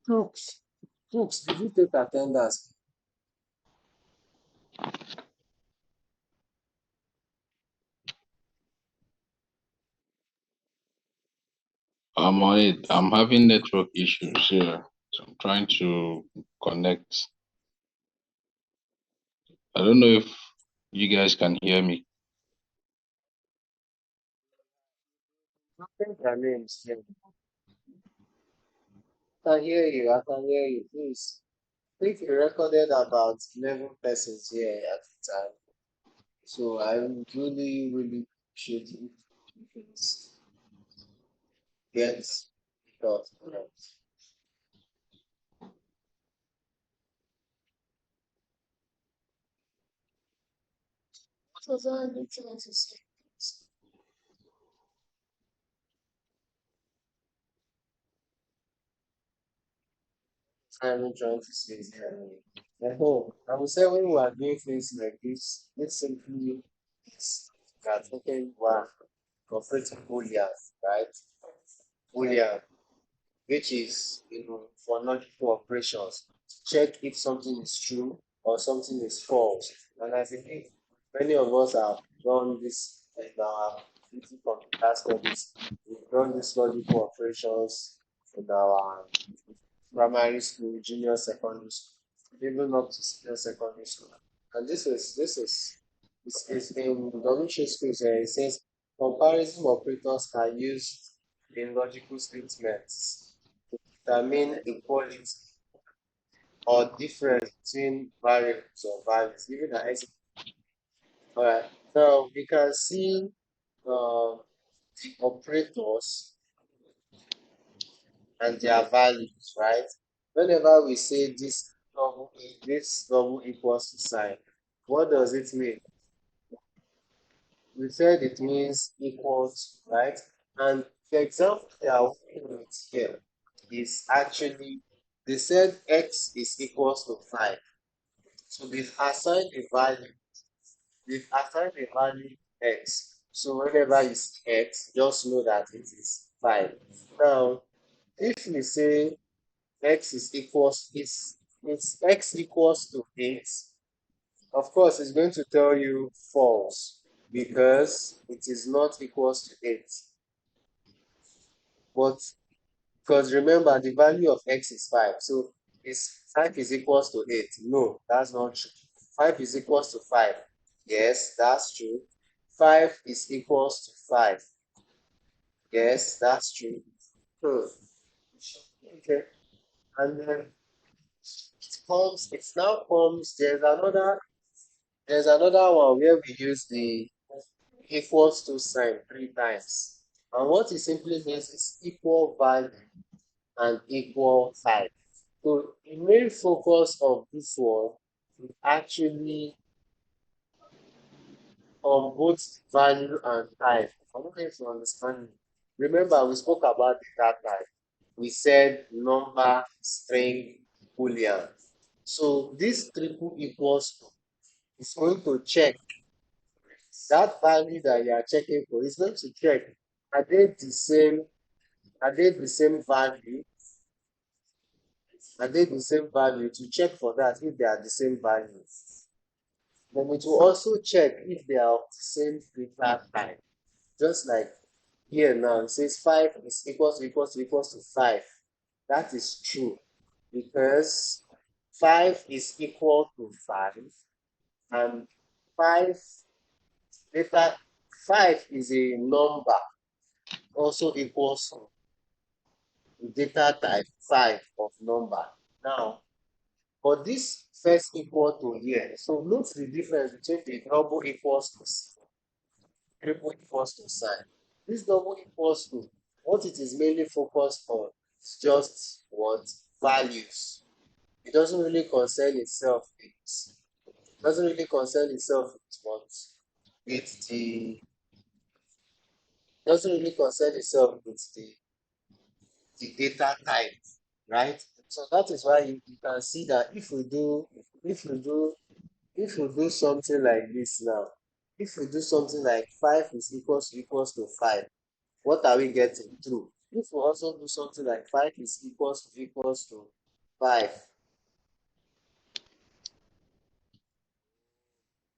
Crooks, Crooks, did you take attendance?
I'm on it. I'm having network issues here. So I'm trying to connect. I don't know if you guys can hear me.
I think their names. Yeah. I can hear you. I can hear you. Please. I think you recorded about 11 persons here at the time. So I would really, really appreciate it if you could get it correct. What was I trying to say? I'm trying to say here. I would say when we are doing things like this, let's simply that okay, we're incorporating Boolean, right? Boolean, which is for logical operations, check if something is true or something is false. And I think many of us have done this in our computer studies. We've done these logical operations in our primary school, junior secondary school, even up to senior secondary school. And this is in W schools. It says comparison operators are used in logical statements to determine equality or difference between variables or values, given an example. All right. Now we can see the operators and their values, right? Whenever we say this double equals to sign, what does it mean? We said it means equals, right? And the example they are working with here is actually they said x is equals to 5. So we've assigned a value. We've assigned a value x. So whenever you see x, just know that it is 5. Now, if we say x is equals is x equals to 8, of course it's going to tell you false because it is not equals to 8. But because remember the value of x is 5, so is 5 is equals to 8? No, that's not true. 5 is equals to 5. Yes, that's true. 5 is equals to 5. Yes, that's true. Hmm. Okay. And then it now comes, there's another one where we use the equals to sign 3 times. And what it simply means is equal value and equal type. So the main focus of this one is actually on both value and type. I don't know if you understand me. Remember, we spoke about data type. We said number, string, boolean. So this triple equals to is going to check that value that you are checking for. Is going to check, are they the same? Are they the same value? Are they the same value? To check for that if they are the same value. Then it will also check if they are of the same data type. Just like here now, it says 5 is equals to 5. That is true because 5 is equal to 5 and 5 data 5 is a number also equals to data type 5 of number. Now, but this first equal to here, so note the difference between the double equals to triple equals to sign. This double equals to, what it is mainly focused on is just what values. It doesn't really concern itself with what with the doesn't really concern itself with the data type, right? So that is why you can see that if we do if we do something like this now, if we do something like 5 is equals to 5, what are we getting through? If we also do something like 5 is equals to 5,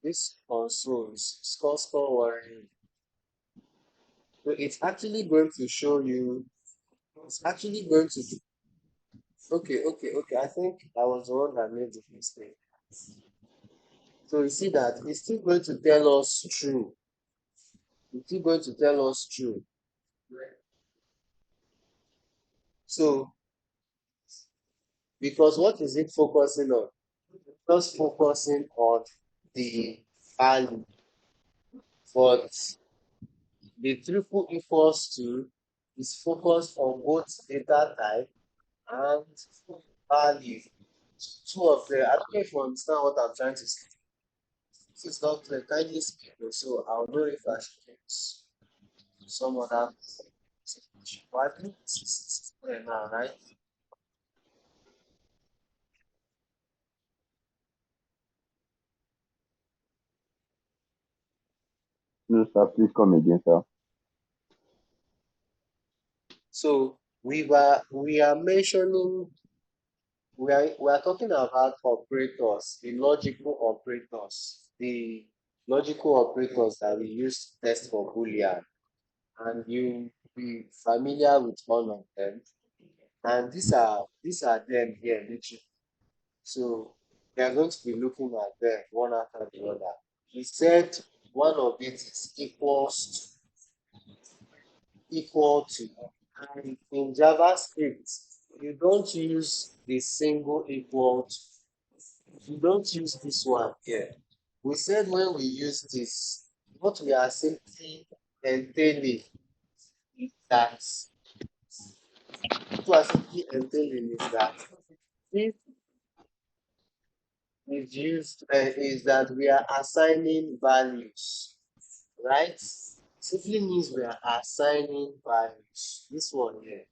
this console is score worrying. So it's actually going to show you, it's actually going to, okay. I think I was the one that made the mistake. So you see that it's still going to tell us true. It's still going to tell us true. So, because what is it focusing on? Just focusing on the value, but the triple equals to is focused on both data type and value. Two of them. I don't know if you understand what I'm trying to say. This is not clear. Kindly speak, so I'll know if I should use some other. But I think it's clear now, right?
No, sir, please come again, sir.
So we are mentioning we are talking about operators, the logical operators that we use to test for Boolean, and you be familiar with all of them. And these are them here, literally. So we are going to be looking at them one after the other. He said one of it is equal to. And in JavaScript, you don't use the single equal to. You don't use this one here. We said when we use this, what we are simply entailing that what we are simply entailing is that if is used is that we are assigning values, right? Simply means we are assigning values. This one here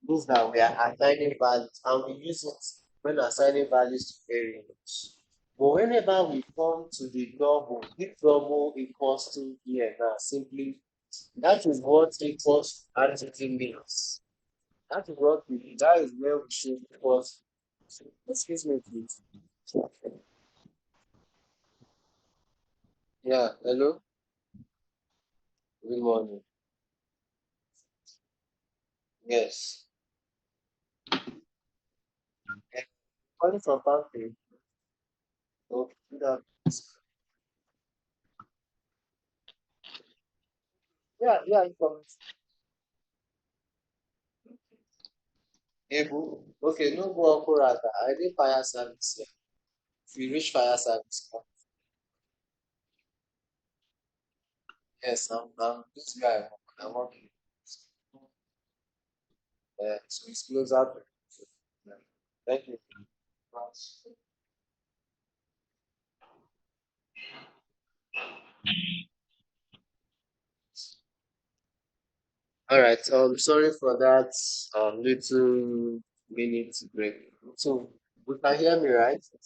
means that we are assigning values and we use it when assigning values to variables. But whenever we come to the double, if double equals to here now, simply that is what equals actually means. That is what we that is where we should equals. Excuse me, please. Yeah, hello. Good morning. Yes. Calling from Pampi. Okay, good. Yeah, yeah, inform. Able. Okay, no go Okurata. I did fire service here. If you reach fire service, come. Yes, I'm this guy. I'm working. So it's closer to. Yeah. Thank you. All right. Sorry for that. Little minute break. So you can hear me, right? So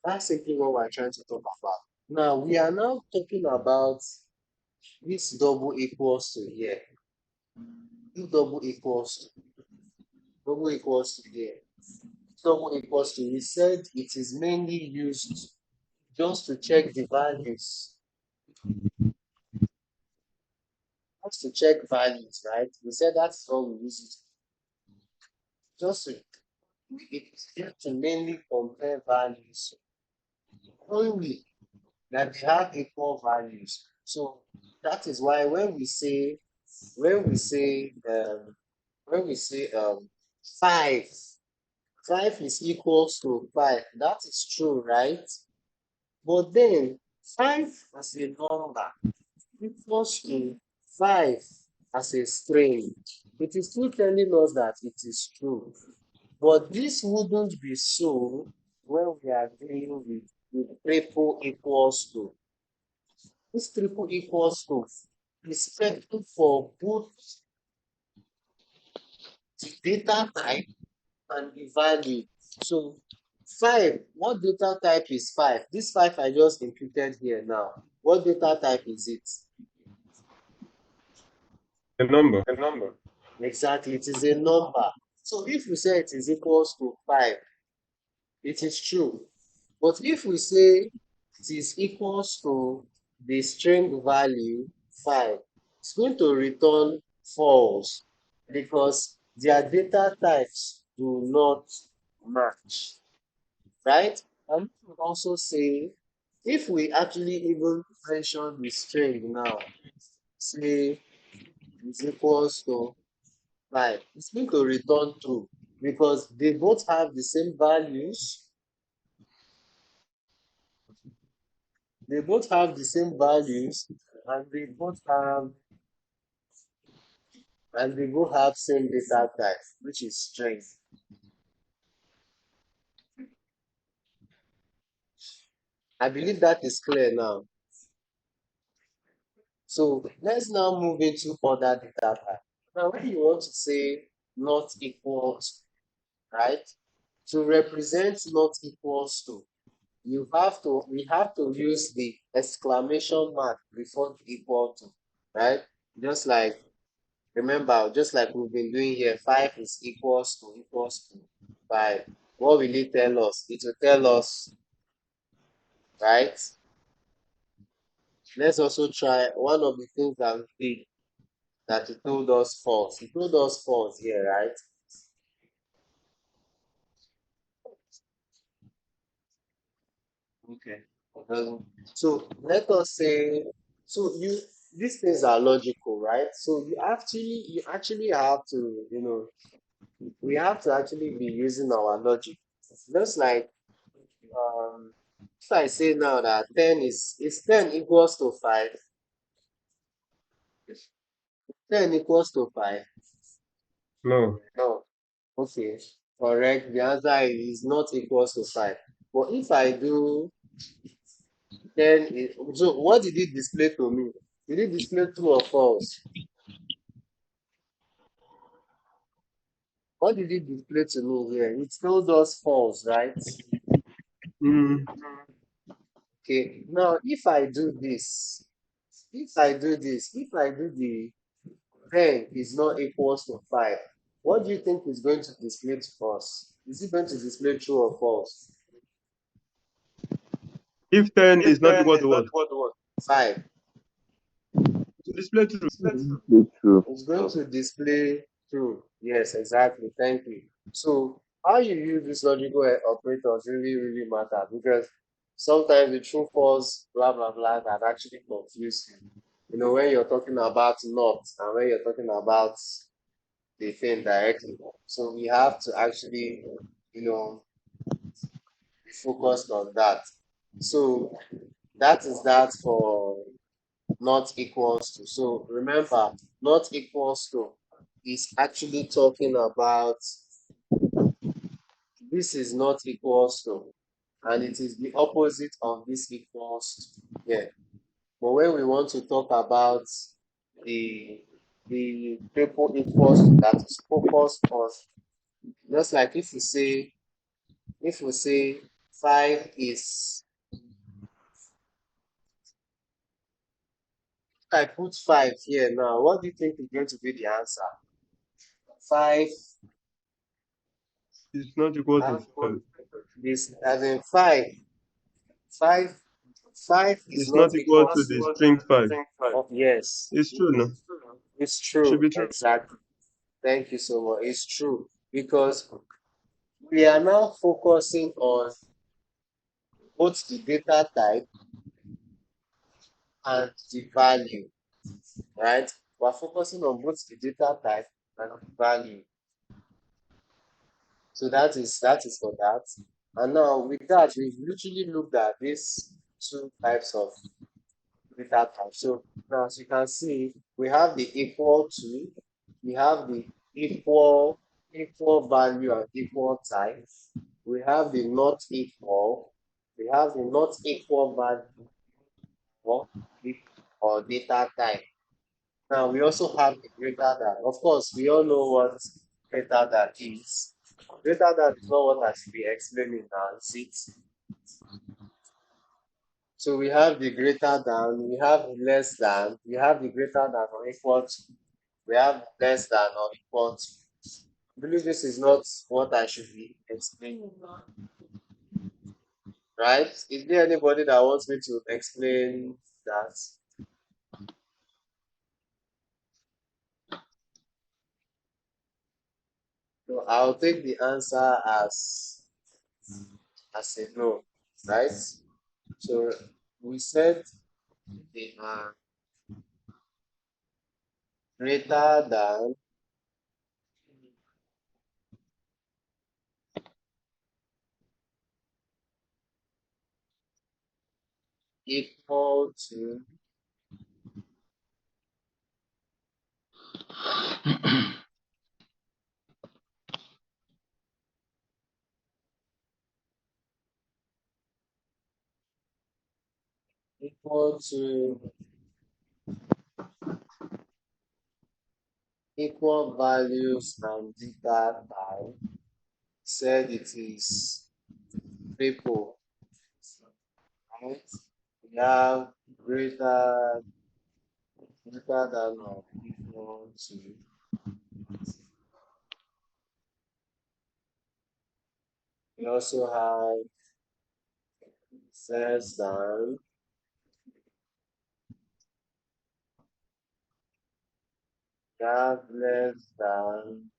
that's simply what we're trying to talk about. Now we are now talking about this double equals to here. If double equals to here. Double equals to, we said it is mainly used just to check the values, just to check values, right? We said that's how we use it. Just to it's here to mainly compare values only that they have equal values. So that is why when we say when we say 5 5 is equals to 5, that is true, right? But then 5 as a number equals to 5 as a string. It is still telling us that it is true. But this wouldn't be so when we are dealing with triple equals to. This triple equals to is expected for both the data type and the value. So 5, what data type is 5? This 5 I just imputed here now. What data type is it?
The number.
Exactly, it is a number. So if we say it is equals to 5, it is true. But if we say it is equals to the string value 5, it's going to return false because their data types do not match, right? And we can also say if we actually even mention the string now, say is equals to 5, it's going to return true because they both have the same values. They both have the same values and they both have same data type, which is string. I believe that is clear now. So let's now move into other data type. Now, when you want to say not equals, right? To represent not equals to, we have to use the exclamation mark before the equal to, right? Just like remember, just like we've been doing here, 5 is equals to 5. What will it tell us? It will tell us, right? Let's also try one of the things that we did that it told us false. It told us false here, right? Okay. So let us say, so these things are logical, right? So you actually have to, we have to actually be using our logic. Just like if I say now that 10 is 10 equals to 5, 10 equals to 5.
No.
No. Okay. Correct. The answer is not equals to 5. But if I do 10, so what did it display to me? Did it display true or false? What did it display to me here? It still does false, right?
Mm,
Okay. Now, if I do this, if I do this, if I do the 10 is not equals to 5, what do you think is going to display to us? Is it going to display true or false?
if 10 is not equal to what?
5.
To display true.
It's true.
It's going to display true. Yes, exactly. Thank you. So how you use these logical operators really, really matter because sometimes the true false, blah blah blah, that actually confuse you. When you're talking about not and when you're talking about the thing directly. So we have to actually, be focused on that. So that is that for not equals to. So remember, not equals to is actually talking about this is not equals to, and it is the opposite of this equals to. Yeah. But when we want to talk about the triple equals to, that is focused on, just like if we say 5 is, if I put 5 here now, what do you think is going to be the answer? 5.
It's not equal to
I've
5.
put this as in 5 5 is
It's
not
not equal
equal
to the
to,
string 5.
yes,
It's true, no?
it's
Should
true,
be true.
exactly. Thank you so much. It's true because we are now focusing on both the data type and the value, right? We're focusing on both the data type and the value. So that is for that. And now with that, we've literally looked at these two types of data type. So now as you can see, we have the equal to, we have the equal value and equal type. We have the not equal, we have the not equal value or, or data type. Now we also have the greater than. Of course, we all know what greater than is. Greater than is not what I should be explaining now, is it? So we have the greater than, we have the less than, we have the greater than or equal to, we have less than or equal to. I believe this is not what I should be explaining, right? Is there anybody that wants me to explain that? So I'll take the answer as a no, right? So we said they are greater than, equal to, equal to, equal values and data type. Said it is triple, right? We have greater than or equal to. We also have less than, we have less than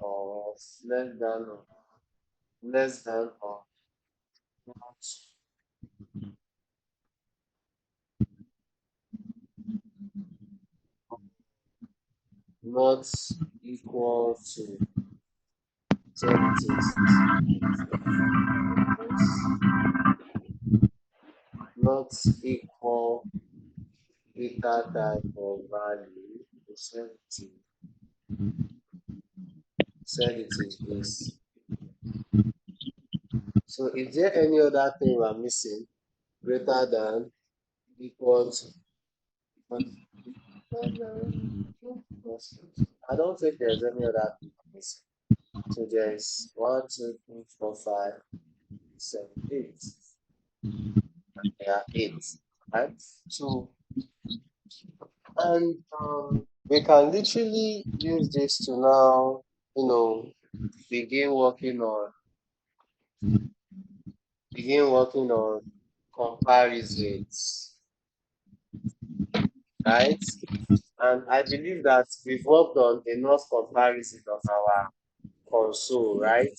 or not. not equal to, set it is not equal data type of value, set it is this. So is there any other thing we're missing greater than, equal to? I don't think there's any other thing missing. So there's 1, 2, 3, 4, 5, 7, 8. There are 8, right? So, and we can literally use this to now, begin working on comparisons, right? And I believe that we've worked on enough comparison of our console, right?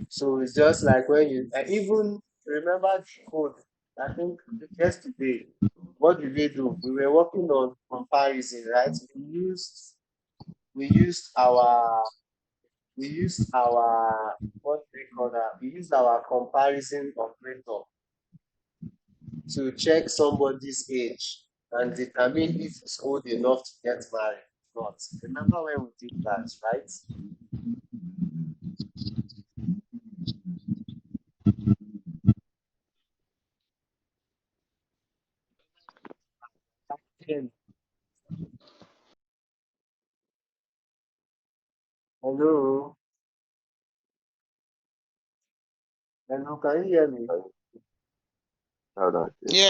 So it's just like when you even remember the code. I think yesterday, what did we do? We were working on comparison, right? We used our what do we call that? We used our comparison operator to check somebody's age and determine if he's old enough to get married or not. Remember when we did that, right? Then, hello, hello, can you hear me?
Hold on.
Yeah.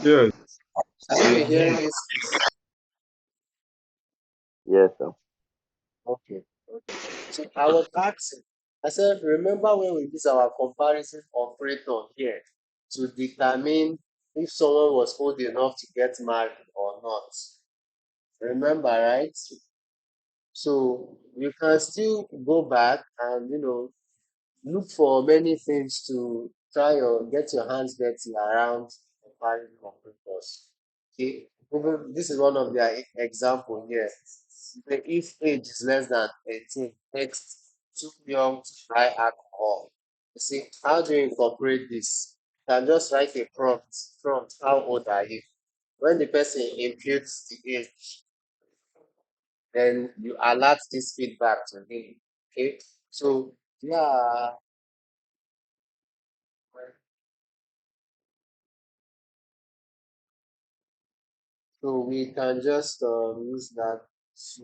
Yes.
Are you hearing this?
Yes, sir.
Okay. So I was asking, I said, remember when we use our comparison operator here to determine if someone was old enough to get married or not? Remember, right? So you can still go back and look for many things to try or get your hands dirty around comparing operators. Okay, even this is one of their example here. Say if age is less than 18, text too young to buy alcohol. You see, how do you incorporate this? You can just write a prompt, how old are you? When the person imputes the age, then you alert this feedback to him. Okay, so yeah, so we can just use that. So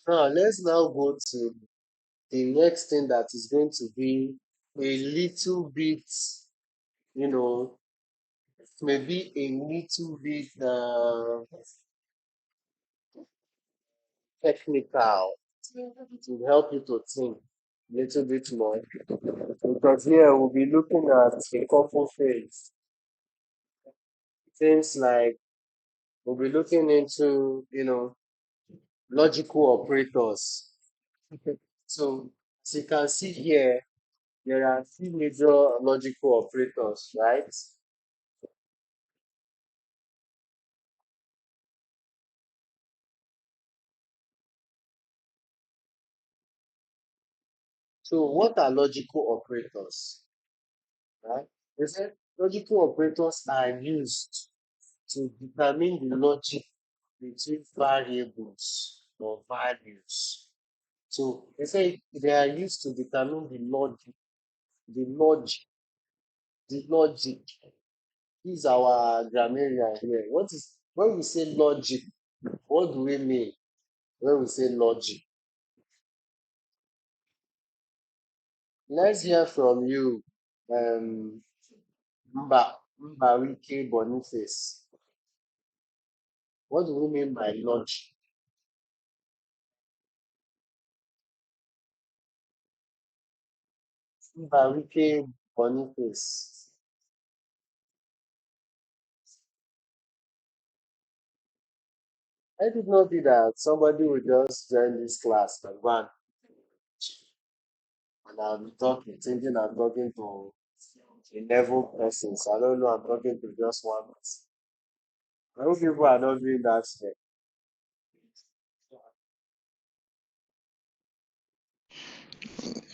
now let's now go to the next thing that is going to be a little bit, you know, maybe a little bit technical to help you to think a little bit more. Because here we'll be looking at a couple things. Things like we'll be looking into, logical operators. So as you can see here, there are three major logical operators, right? So what are logical operators? Right? They said logical operators are used to determine the logic between variables or values. So they say they are used to determine the logic, the logic. This is our grammarian here. What is when we say logic? What do we mean when we say logic? Let's hear from you, um, Mbarike Boniface. What do we mean by logic? Mbarike Boniface. I did not think that somebody would just join this class and go and I'll be talking, thinking I'm talking to 11 persons. I don't know, I'm talking to just one person. I hope people are not doing that here.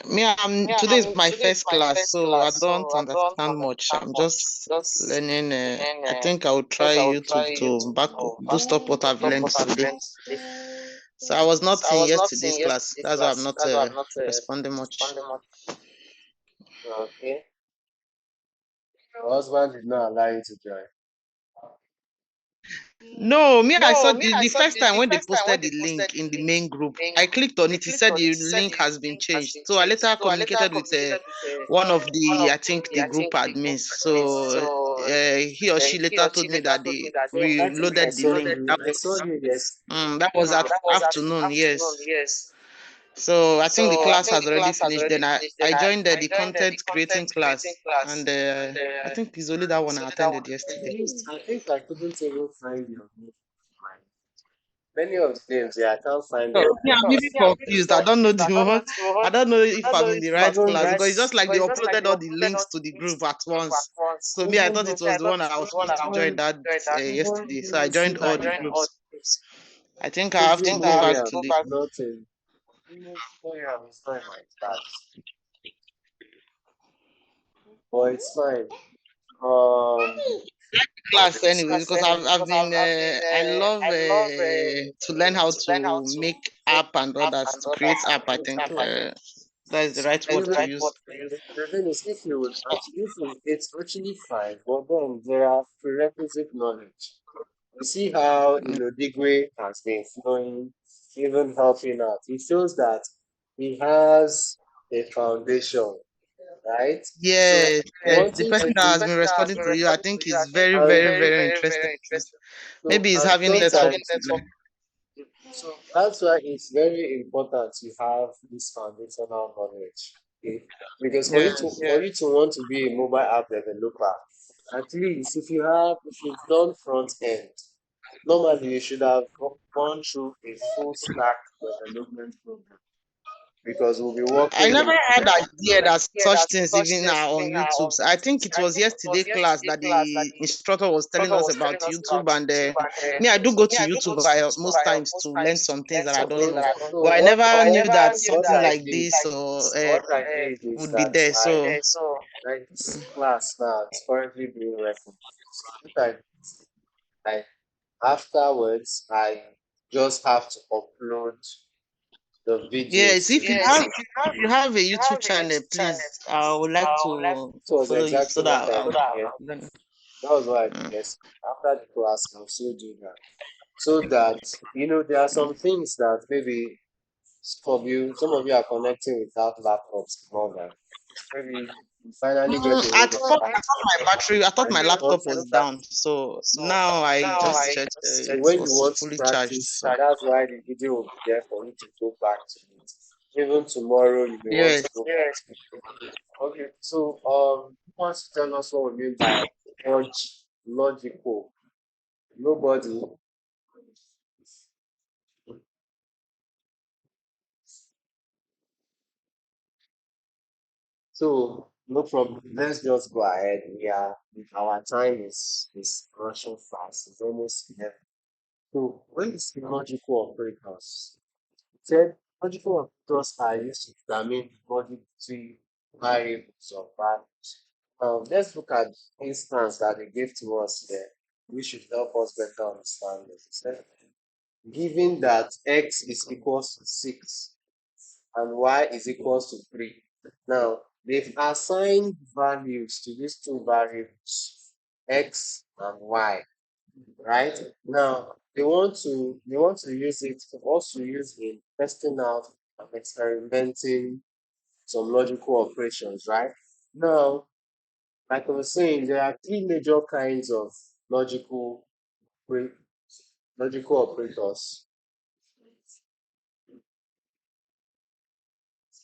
Me, today is my first class, so I don't understand much. I'm just learning. I think I will try YouTube to boost up what I've learned today. So I was not in yesterday's class. That's why I'm not responding much.
Okay. Your husband did not allow you to join.
No, me, I saw the first time when they posted the link in the main group. I clicked on it. It said the link has been changed. So I later communicated with one of the, I think, the group admins. So he or she later told me that they
I think I
reloaded the
saw
link.
you. I saw you yesterday.
That was at afternoon, yes. So I think the class has already finished. Then I joined the content creating class, and I think it's only that one I attended yesterday.
I think I couldn't even find your name. Many of the names, yeah, I can't find
So,
them.
yeah, I'm even confused. I don't know the one. I don't know if I'm in the right class because it's
Because
just like they uploaded all the links to the group at once. So me, I
even
thought it was the one I was supposed to join that yesterday. So I joined all the groups. I think I have to go back to the.
nothing. It's not in my class. But it's fine.
Class anyway because I've been I love to learn how to make app and all that to create app. I think that is the right word to use.
The thing is, if you would it's actually fine, but then there are prerequisite knowledge. You see how
Mm.
Digwe has been flowing, even helping out. It shows that he has a foundation, right? So
Yes, yes. The
wanting
person
to
that has
do
been responding to you, I think, is very,
and
very, very interested.
so
Maybe he's
and
having network
sometimes
problem.
so that's why it's very important to have this foundational knowledge. Okay? Because
Yes.
for you to want to be a mobile app developer, at least if you've done front end, normally you should have gone through a full stack development program because we'll be
I
working
never
with
had idea that such things even are on YouTube. So I think it was yesterday class that the instructor was telling us about YouTube, and me, I do go to YouTube most times to learn some things that I don't know,
so
but I never knew that something like this
what I did is
would be
that
there.
I
So
like this class now it's currently being recorded. What I afterwards I just have to upload the
yes,
videos to
if you
this.
have a YouTube channel, please, I would like to
It was
follow you so
exactly
that
what I did. Yeah.
learn.
That was what I did
Mm.
yesterday. After the class, I'll still do that. So that there are some things that maybe some of you are connecting without laptops and all that. Maybe you finally get a hold of
I thought
and
my
you want
laptop
to
was down. So now I just checked,
so
it
when you
was
want to
fully charged.
practice,
So
that's why the video will be there for you to go back to it. Even tomorrow you may want to
yes,
go back to it. Okay, so who wants to tell us what we mean by logical? Nobody. So no problem. Let's just go ahead. Our time is rushing fast. It's almost 11. So when you see logical operators, said logical operators are used to determine the body between variables or values. Let's look at the instance that they gave to us here. We should help us better understand this. It said, given that x is equals to 6 and y is equals to 3. Now, they've assigned values to these two variables, x and y, right? Now, they want to use it to also use in testing out and experimenting some logical operations, right? Now, like I was saying, there are three major kinds of opera- logical operators.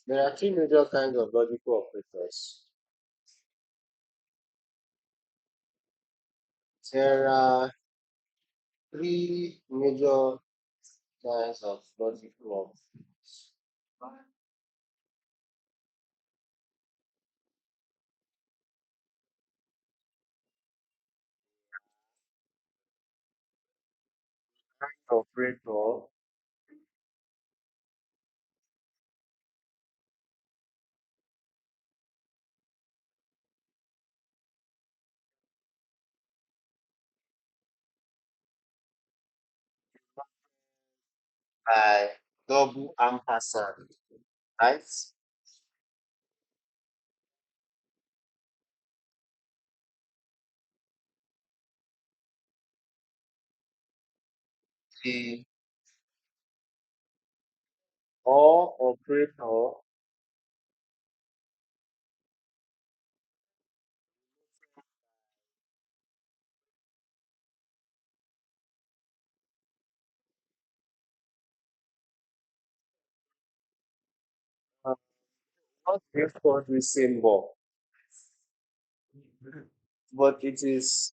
There are three major kinds of logical operators. There are three major kinds of logical operator. By double ampersand, right? The or operator uh, not before the symbol, but it is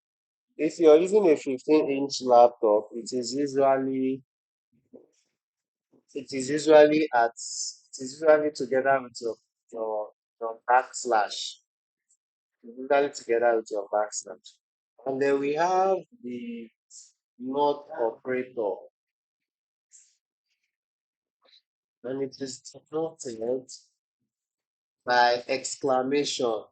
if you're using a 15-inch laptop, it is usually together with your backslash. Usually together with your backslash. And then we have the not operator, and it is denoted by exclamation.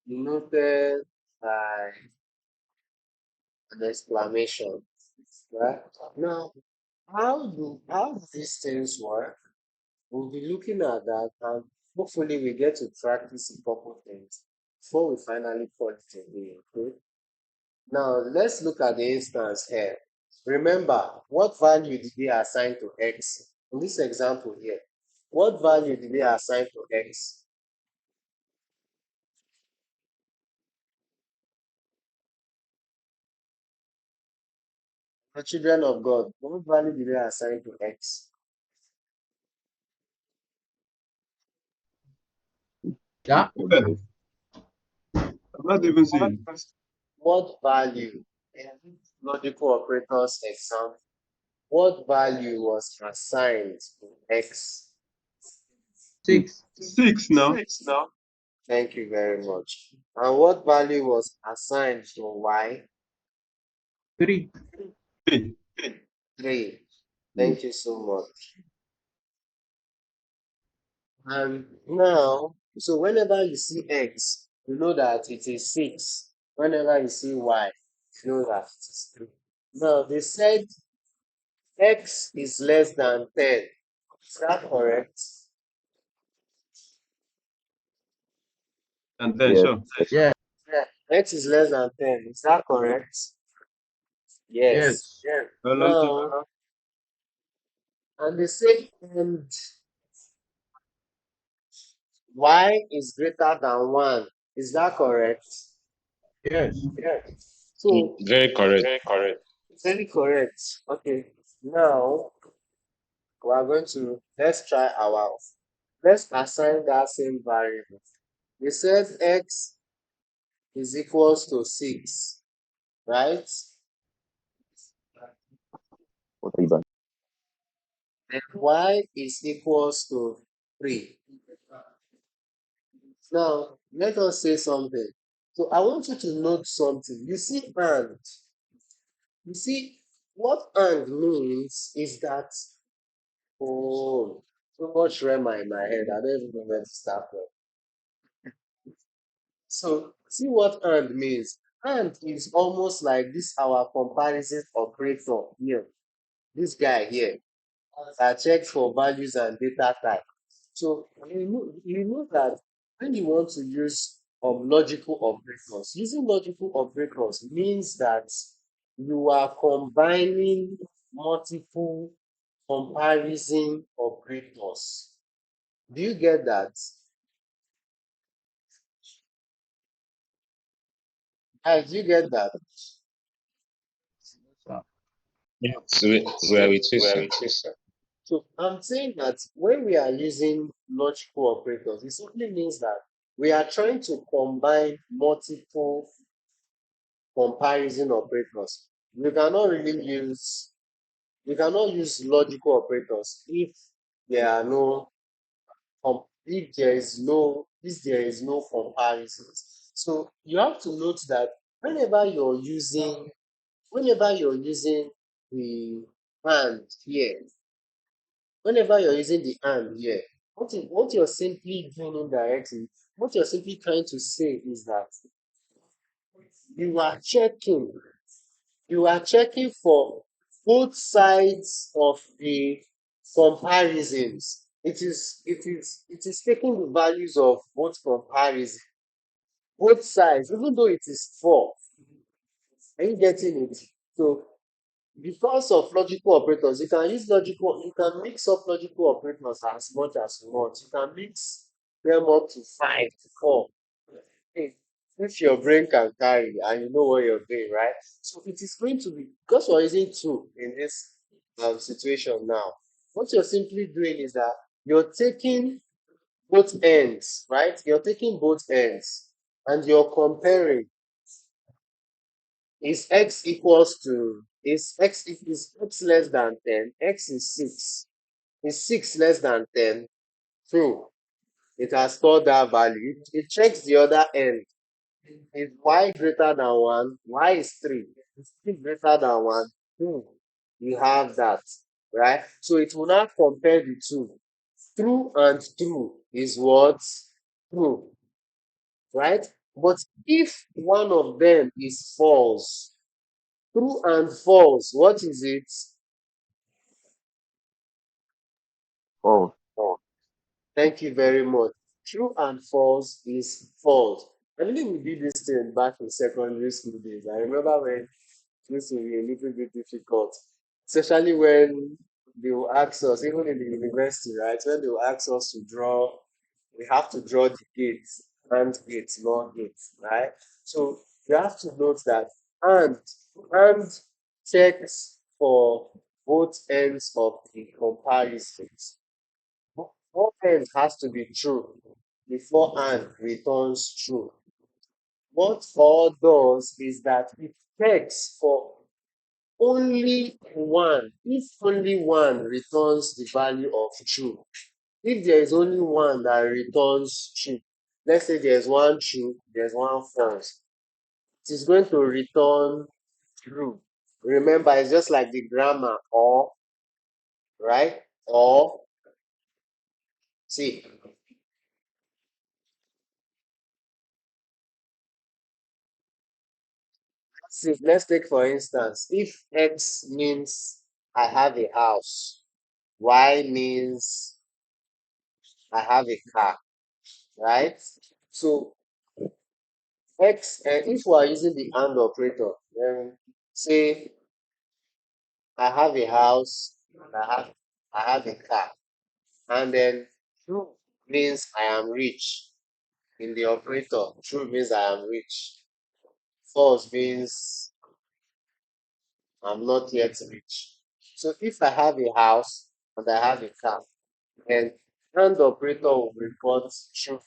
Denoted by an exclamation. Right? Now, how do these things work? We'll be looking at that, and hopefully we get to practice a couple things before we finally call it a day. Okay? Now let's look at the instance here. Remember, what value did they assign to x? In this example here, what value did they assign to x? The children of God, what value did they assign to x?
Yeah.
Well, I'm not even seeing.
What value in logical operators example? What value was assigned to x?
6.
6 now.
Thank you very much. And what value was assigned to y?
3.
3.
3. Thank you so much. And now, so whenever you see x, you know that it is 6. Whenever you see y, you know that it is 3. Now, they said x is less than 10. Is that correct?
And then,
Yes.
sure.
Yeah.
Yeah. X is less than 10. Is that correct? Yes.
Yes.
Well,
Now, and they say and y is greater than 1. Is that correct?
Yes.
So,
Very correct.
very correct. Okay. Now, we are going to, let's assign that same variable. We said x is equals to 6, right?
What are you buying?
And y is equals to 3. Now, let us say something. So I want you to note something. You see, and you see, what and means is that, oh, so much rema in my head. I don't even know where to start from. So, see what and means. And is almost like this our comparison operator here. This guy here that checks for values and data type. So you know that when you want to use logical operators, using logical operators means that you are combining multiple comparison operators. Do you get that? Do you get that?
So,
Yeah. So we are with you, sir.
So I'm saying that when we are using logical operators, it simply means that we are trying to combine multiple comparison operators. We cannot really use You cannot use logical operators if there are no if there is no comparisons. So you have to note that whenever you're using the and here, whenever you're using the and here, what you're simply doing indirectly, what you're simply trying to say is that you are checking you are checking for both sides of the comparisons. It is taking the values of both comparisons, both sides, even though it is 4. Are you getting it? So because of logical operators, you can mix up logical operators as much as you want. You can mix them up to 5, to 4. If your brain can carry and you know what you're doing, right? So it is going to be, because we're using two in this situation now. What you're simply doing is that you're taking both ends, right? You're taking both ends and you're comparing. Is x equals to is x less than 10? X is 6. Is 6 less than 10? True. It has stored that value. It checks the other end. Is y greater than 1? Y is 3. Is 3 greater than 1? You have that, right? So it will not compare the two. True and true is what? True, right? But if one of them is false, true and false, what is it?
False.
Thank you very much. True and false is false. I believe we did this thing back in secondary school days. I remember when this will be a little bit difficult, especially when they will ask us, even in the university, right? When they will ask us to draw, we have to draw the gates, and gates, not gates, right? So you have to note that and and checks for both ends of the comparisons. Both ends has to be true before and returns true. What for does is that it checks for only one. If only one returns the value of true. If there is only one that returns true, let's say there's one true, there's one false, it is going to return true. Remember, it's just like the grammar or, right? Or, see, let's take for instance, if X means I have a house, Y means I have a car, right? So X, if we are using the AND operator, then say I have a house, and I have a car, and then true means I am rich in the operator. True means I am rich. False means I'm not yet rich. So if I have a house and I have a car, then AND operator will report true.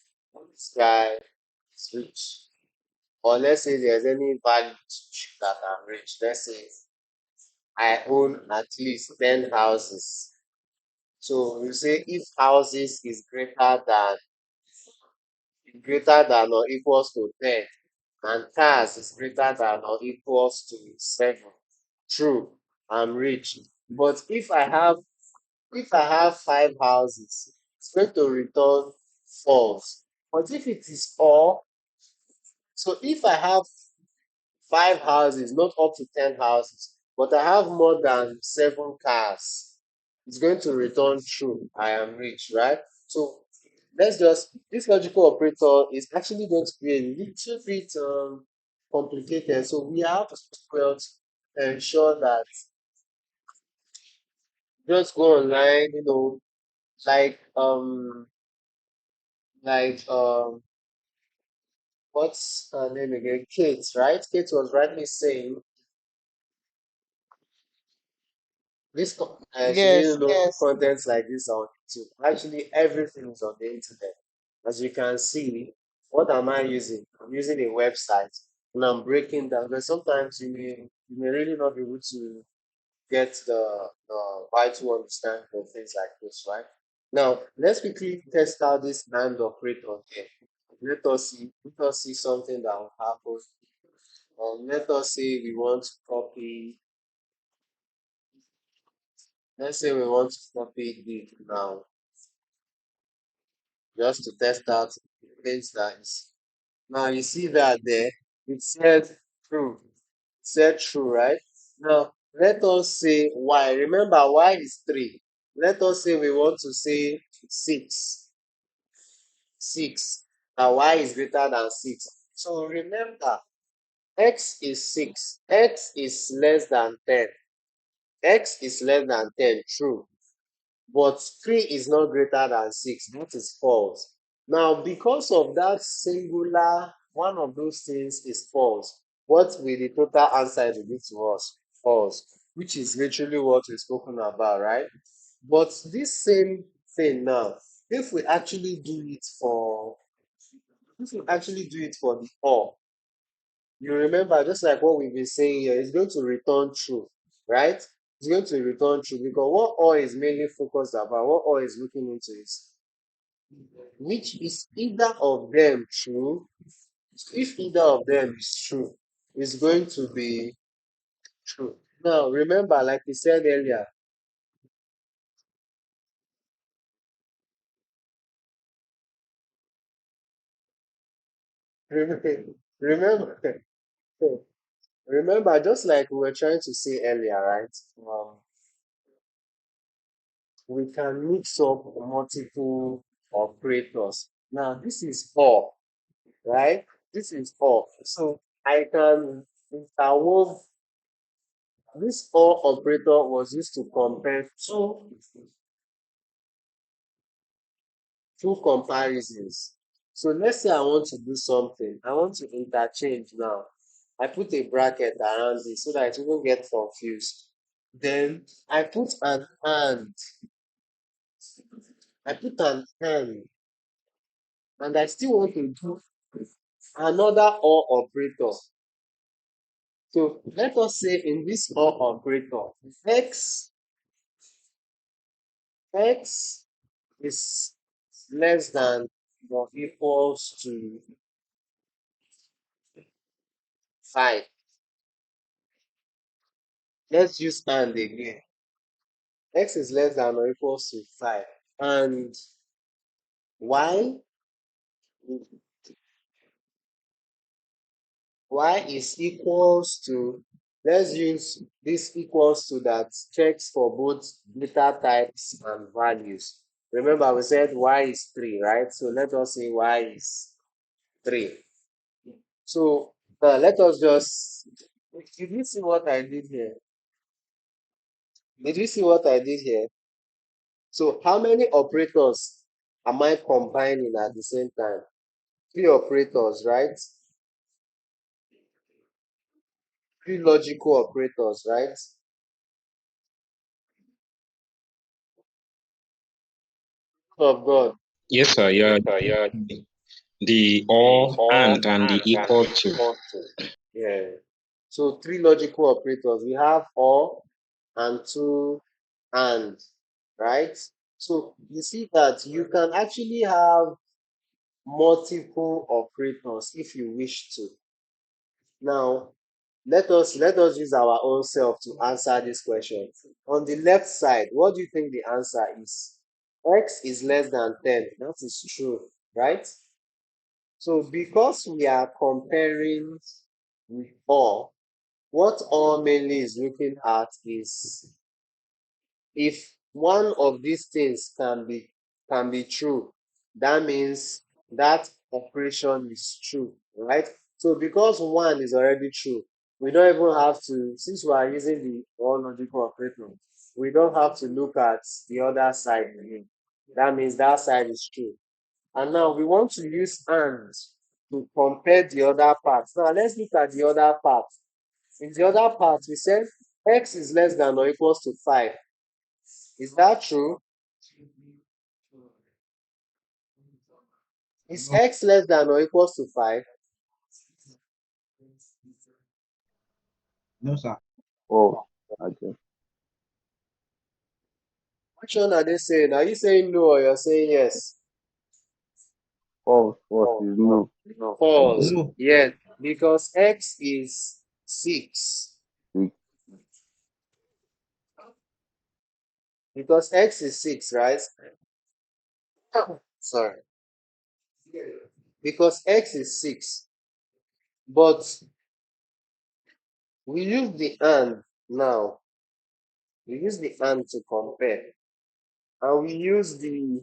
This guy is rich. Or let's say there's any value that I'm rich. Let's say I own at least 10 houses. So you say if houses is greater than or equals to 10 and cars is greater than or equals to 7. True, I'm rich. But if I have 5 houses, it's going to return false. But if it is all, so if I have 5 houses, not up to 10 houses, but I have more than 7 cars, it's going to return true. I am rich, right? So this logical operator is actually going to be a little bit complicated. So we have to well ensure that just go online, like like what's her name again? Kate, right? Kate was rightly saying she
Yes,
didn't know contents like this on YouTube. Actually, everything is on the internet. As you can see, what am I using? I'm using a website and I'm breaking down. Because sometimes you may really not be able to get the vital understanding of things like this, right? Now, let's quickly test out this AND operator here. Let us see something that will happen. Let us say we want to copy, let's say we want to copy this now, just to test out things that is. Now you see that there, it said true. It said true, right? Now let us say y. Remember, y is 3. Let us say we want to say 6. 6. Now y is greater than 6. So remember, x is 6. X is less than 10. X is less than 10, true. But 3 is not greater than 6. That is false. Now, because of that singular, one of those things is false. What will the total answer be to us? False, which is literally what we've spoken about, right? But this same thing now, if we actually do it for, if we actually do it for the or, you remember, just like what we've been saying here, it's going to return true, right? It's going to return true because what or is mainly focused about, what or is looking into is which is either of them true. If either of them is true, it's going to be true. Now, remember, like we said earlier, remember, remember, just like we were trying to say earlier, right? We can mix up multiple operators. Now, this is or, right? This is or. So I can interwove. This or operator was used to compare two comparisons. So let's say I want to do something. I want to interchange now. I put a bracket around it so that it won't get confused. Then I put an and. I put an and I still want to do another or operator. So let us say in this or operator, x x is less than or equals to 5. Let's use and again. X is less than or equals to 5. And y, y is equals to, let's use this equals to that checks for both data types and values. Remember, we said y is 3, right? So let us say y is 3. So let us just, did you see what I did here? Did you see what I did here? So how many operators am I combining at the same time? 3 operators, right? 3 logical operators, right? Of God.
Yes, sir. Yeah. The or and the equal to.
Yeah. So 3 logical operators. We have or and 2 and, right? So you see that you can actually have multiple operators if you wish to. Now, let us use our own self to answer this question. On the left side, what do you think the answer is? X is less than 10. That is true, right? So because we are comparing with all, what all mainly is looking at is if one of these things can be true, that means that operation is true, right? So because one is already true, we don't even have to, since we are using the all logical operator, we don't have to look at the other side again. That means that side is true. And now we want to use and to compare the other parts. Now let's look at the other part. In the other part, we said x is less than or equals to 5. Is that true? Is
No,
x less than or equals to 5?
no, sir.
Oh, okay.
Which one are they saying? Are you saying no or you're saying yes?
False. False is no.
False.
No.
Yes, because x is 6.
Six.
Because x is 6, right? Sorry. Because x is 6. But we use the and now. We use the and to compare. And we use the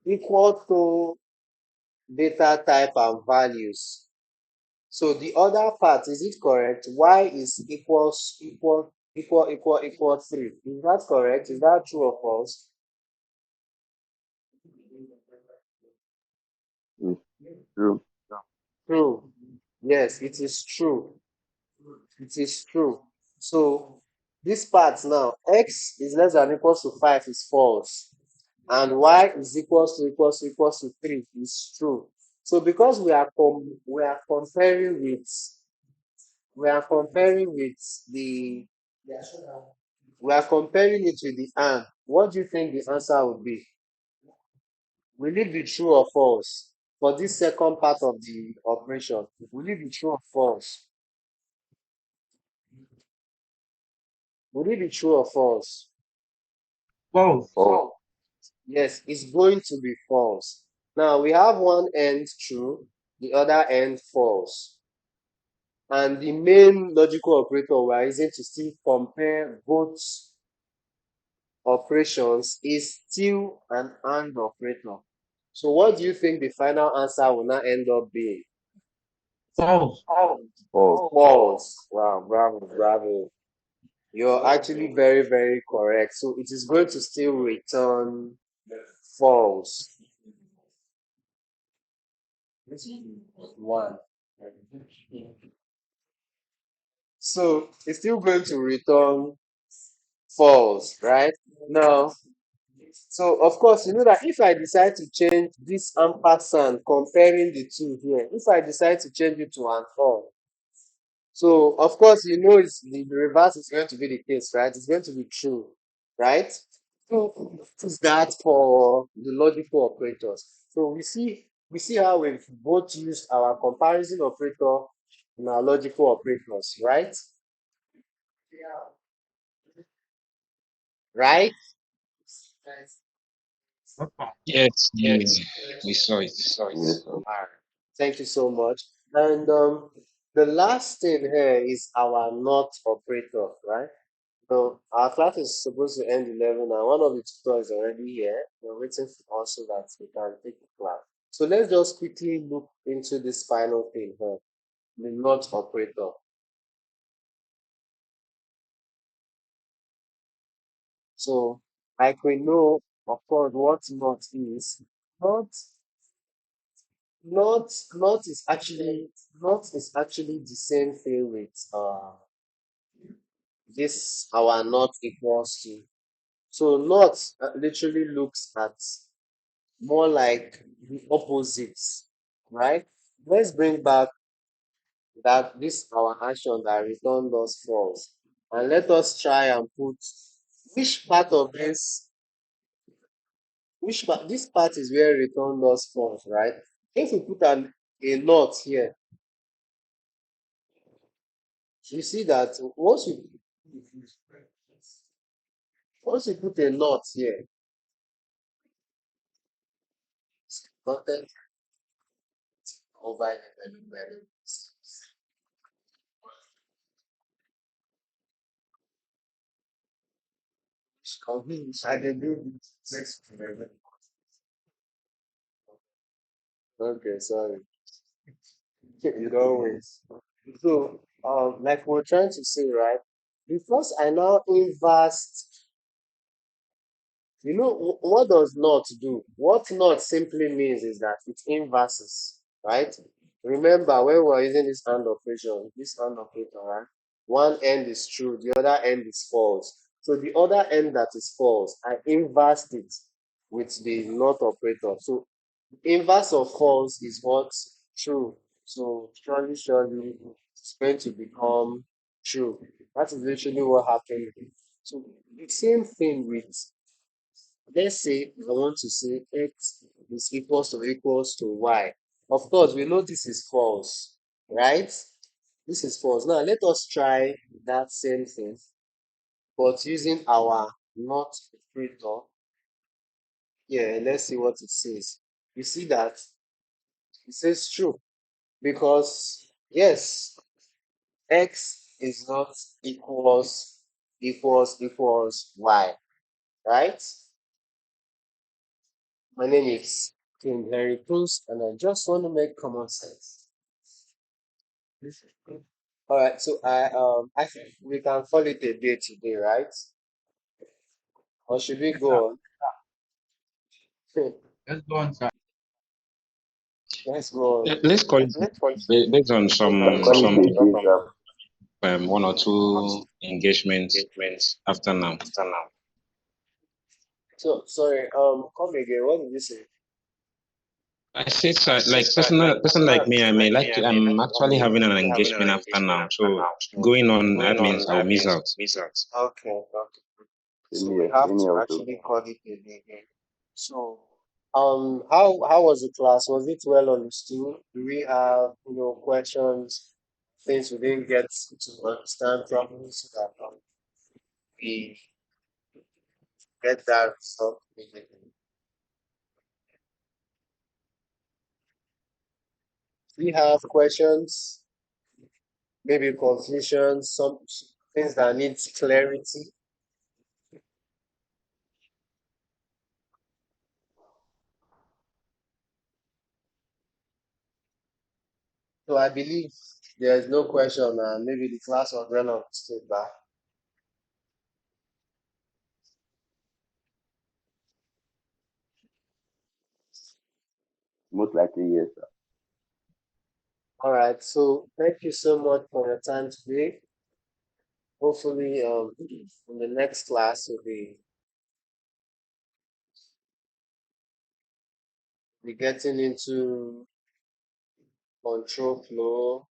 equal to data type and values. So the other part, is it correct? Y is equal 3. Is that correct? Is that true or false?
Is true.
True. Yes, it is true. It is true. So this part now, x is less than or equal to 5 is false. And y is equals to 3 is true. So because we are comparing with the we are comparing it with the and, what do you think the answer would be? Will it be true or false for this second part of the operation? Will it be true or false? Will it be true or false?
False.
False.
Yes, it's going to be false. Now we have one end true, the other end false. And the main logical operator we are using to still compare both operations is still an AND operator. So what do you think the final answer will now end up being?
False.
False.
False. Wow, bravo, bravo. You're actually very, very correct. So it is going to still return false. One. So it's still going to return false, right? Now, so of course, you know that if I decide to change this ampersand comparing the two here, if I decide to change it to an or, so of course, you know it's the reverse is going to be the case, right? It's going to be true, right? So is that for the logical operators. So we see how we've both used our comparison operator and our logical operators, right? Right?
Okay.
Yes, we saw it.
Yes.
Alright. Thank you so much. And the last thing here is our not operator, right? So our class is supposed to end 11 and one of the tutors is already here. We're waiting for us so that we can take the class. So let's just quickly look into this final thing here, the not operator. So like we know, of course, what not is. Not not is actually the same thing with this our not equals to. So not literally looks at more like the opposites, right? Let's bring back that this our action that returned us false, and let us try and put which part of this which part this part is where returned us false, right? If we put a not here, you see that once you put a not here, content over the convince I can do this. Okay, sorry. You don't wait. So, like we're trying to say, right? Because I now invest, what does not do? What not simply means is that it inverses, right? Remember, when we're using this AND operator, right? One end is true, the other end is false. So the other end that is false, I invest it with the not operator. So inverse of false is what? True. So surely it's going to become true. That is literally what happened. So the same thing with Let's say I want to say x is equals to y. Of course, we know this is false, right? This is false. Now let us try that same thing, but using our not operator. Yeah, let's see what it says. You see that it says true because yes, x is not equals y, right? My name is King Henry Cruz, and I just want to make common sense. All right, so I think we can call it a day today, right? Or should we
Yes, sir.
go on?
Let's go on, sir.
Let's go on.
Let's call it based on
Call it
some
a day, sir.
one or two engagements after now.
So sorry, come again. What did you say?
I say so, like person like me, I may like to, I'm actually having an engagement after now. So going on that means I'll miss out.
Okay, okay.
Same
So we
here.
have
Same
to
here also.
actually call it a day here. So, how was the class? Was it well understood? Do we have, questions, things we didn't get to understand properly so that we get that result immediately? We have questions, maybe confusion, some things that need clarity. So I believe there is no question, and maybe the class was well understood, but
Most likely, yes, sir.
all right. So thank you so much for your time today. Hopefully, in the next class we'll be getting into control flow,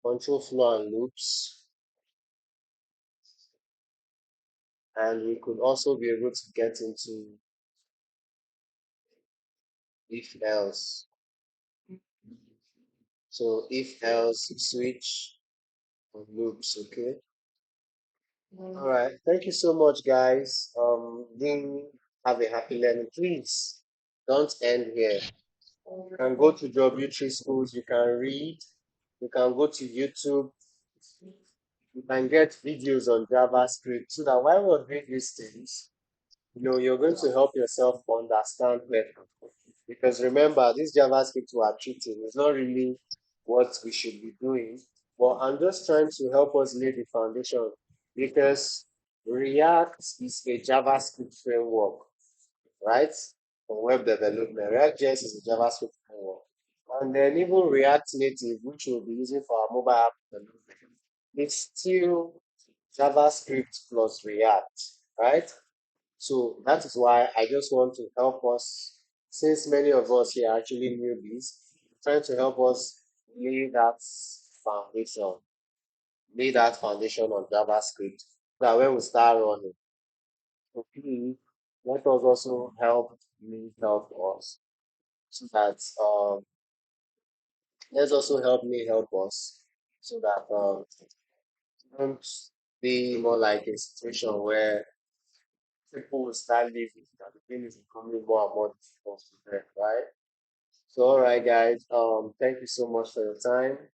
and loops, and we could also be able to get into if else. So if else switch and loops, okay? All right. Thank you so much, guys. Do have a happy learning. Please don't end here. You can go to W3 schools, you can read, you can go to YouTube, you can get videos on JavaScript so that while we're doing these things, you're going to help yourself understand better. Because remember, this JavaScript we are treating is not really what we should be doing, but I'm just trying to help us lay the foundation because React is a JavaScript framework, right? For web development. React.js is a JavaScript framework. And then even React Native, which we'll be using for our mobile app development, it's still JavaScript plus React, right? So that is why I just want to help us, since many of us here are actually newbies, trying to help us lay that foundation, on JavaScript, so that when we start running, so please let us also help us, so that let's also help me help us, so that don't be more like a situation where people will start leaving and the thing is becoming more and more difficult to them, right? So, all right, guys. Thank you so much for your time. I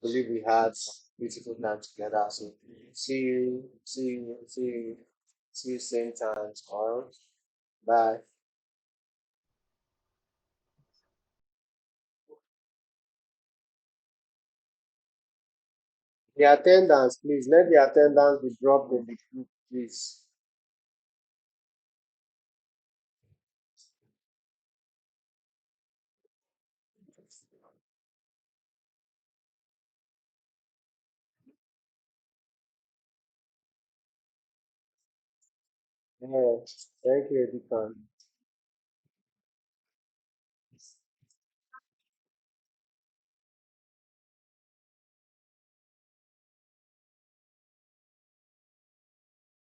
believe we had beautiful time together. So, see you same time tomorrow. Bye. The attendance, please. Let the attendance be dropped in the group, please. Yeah. Thank you, Edikan.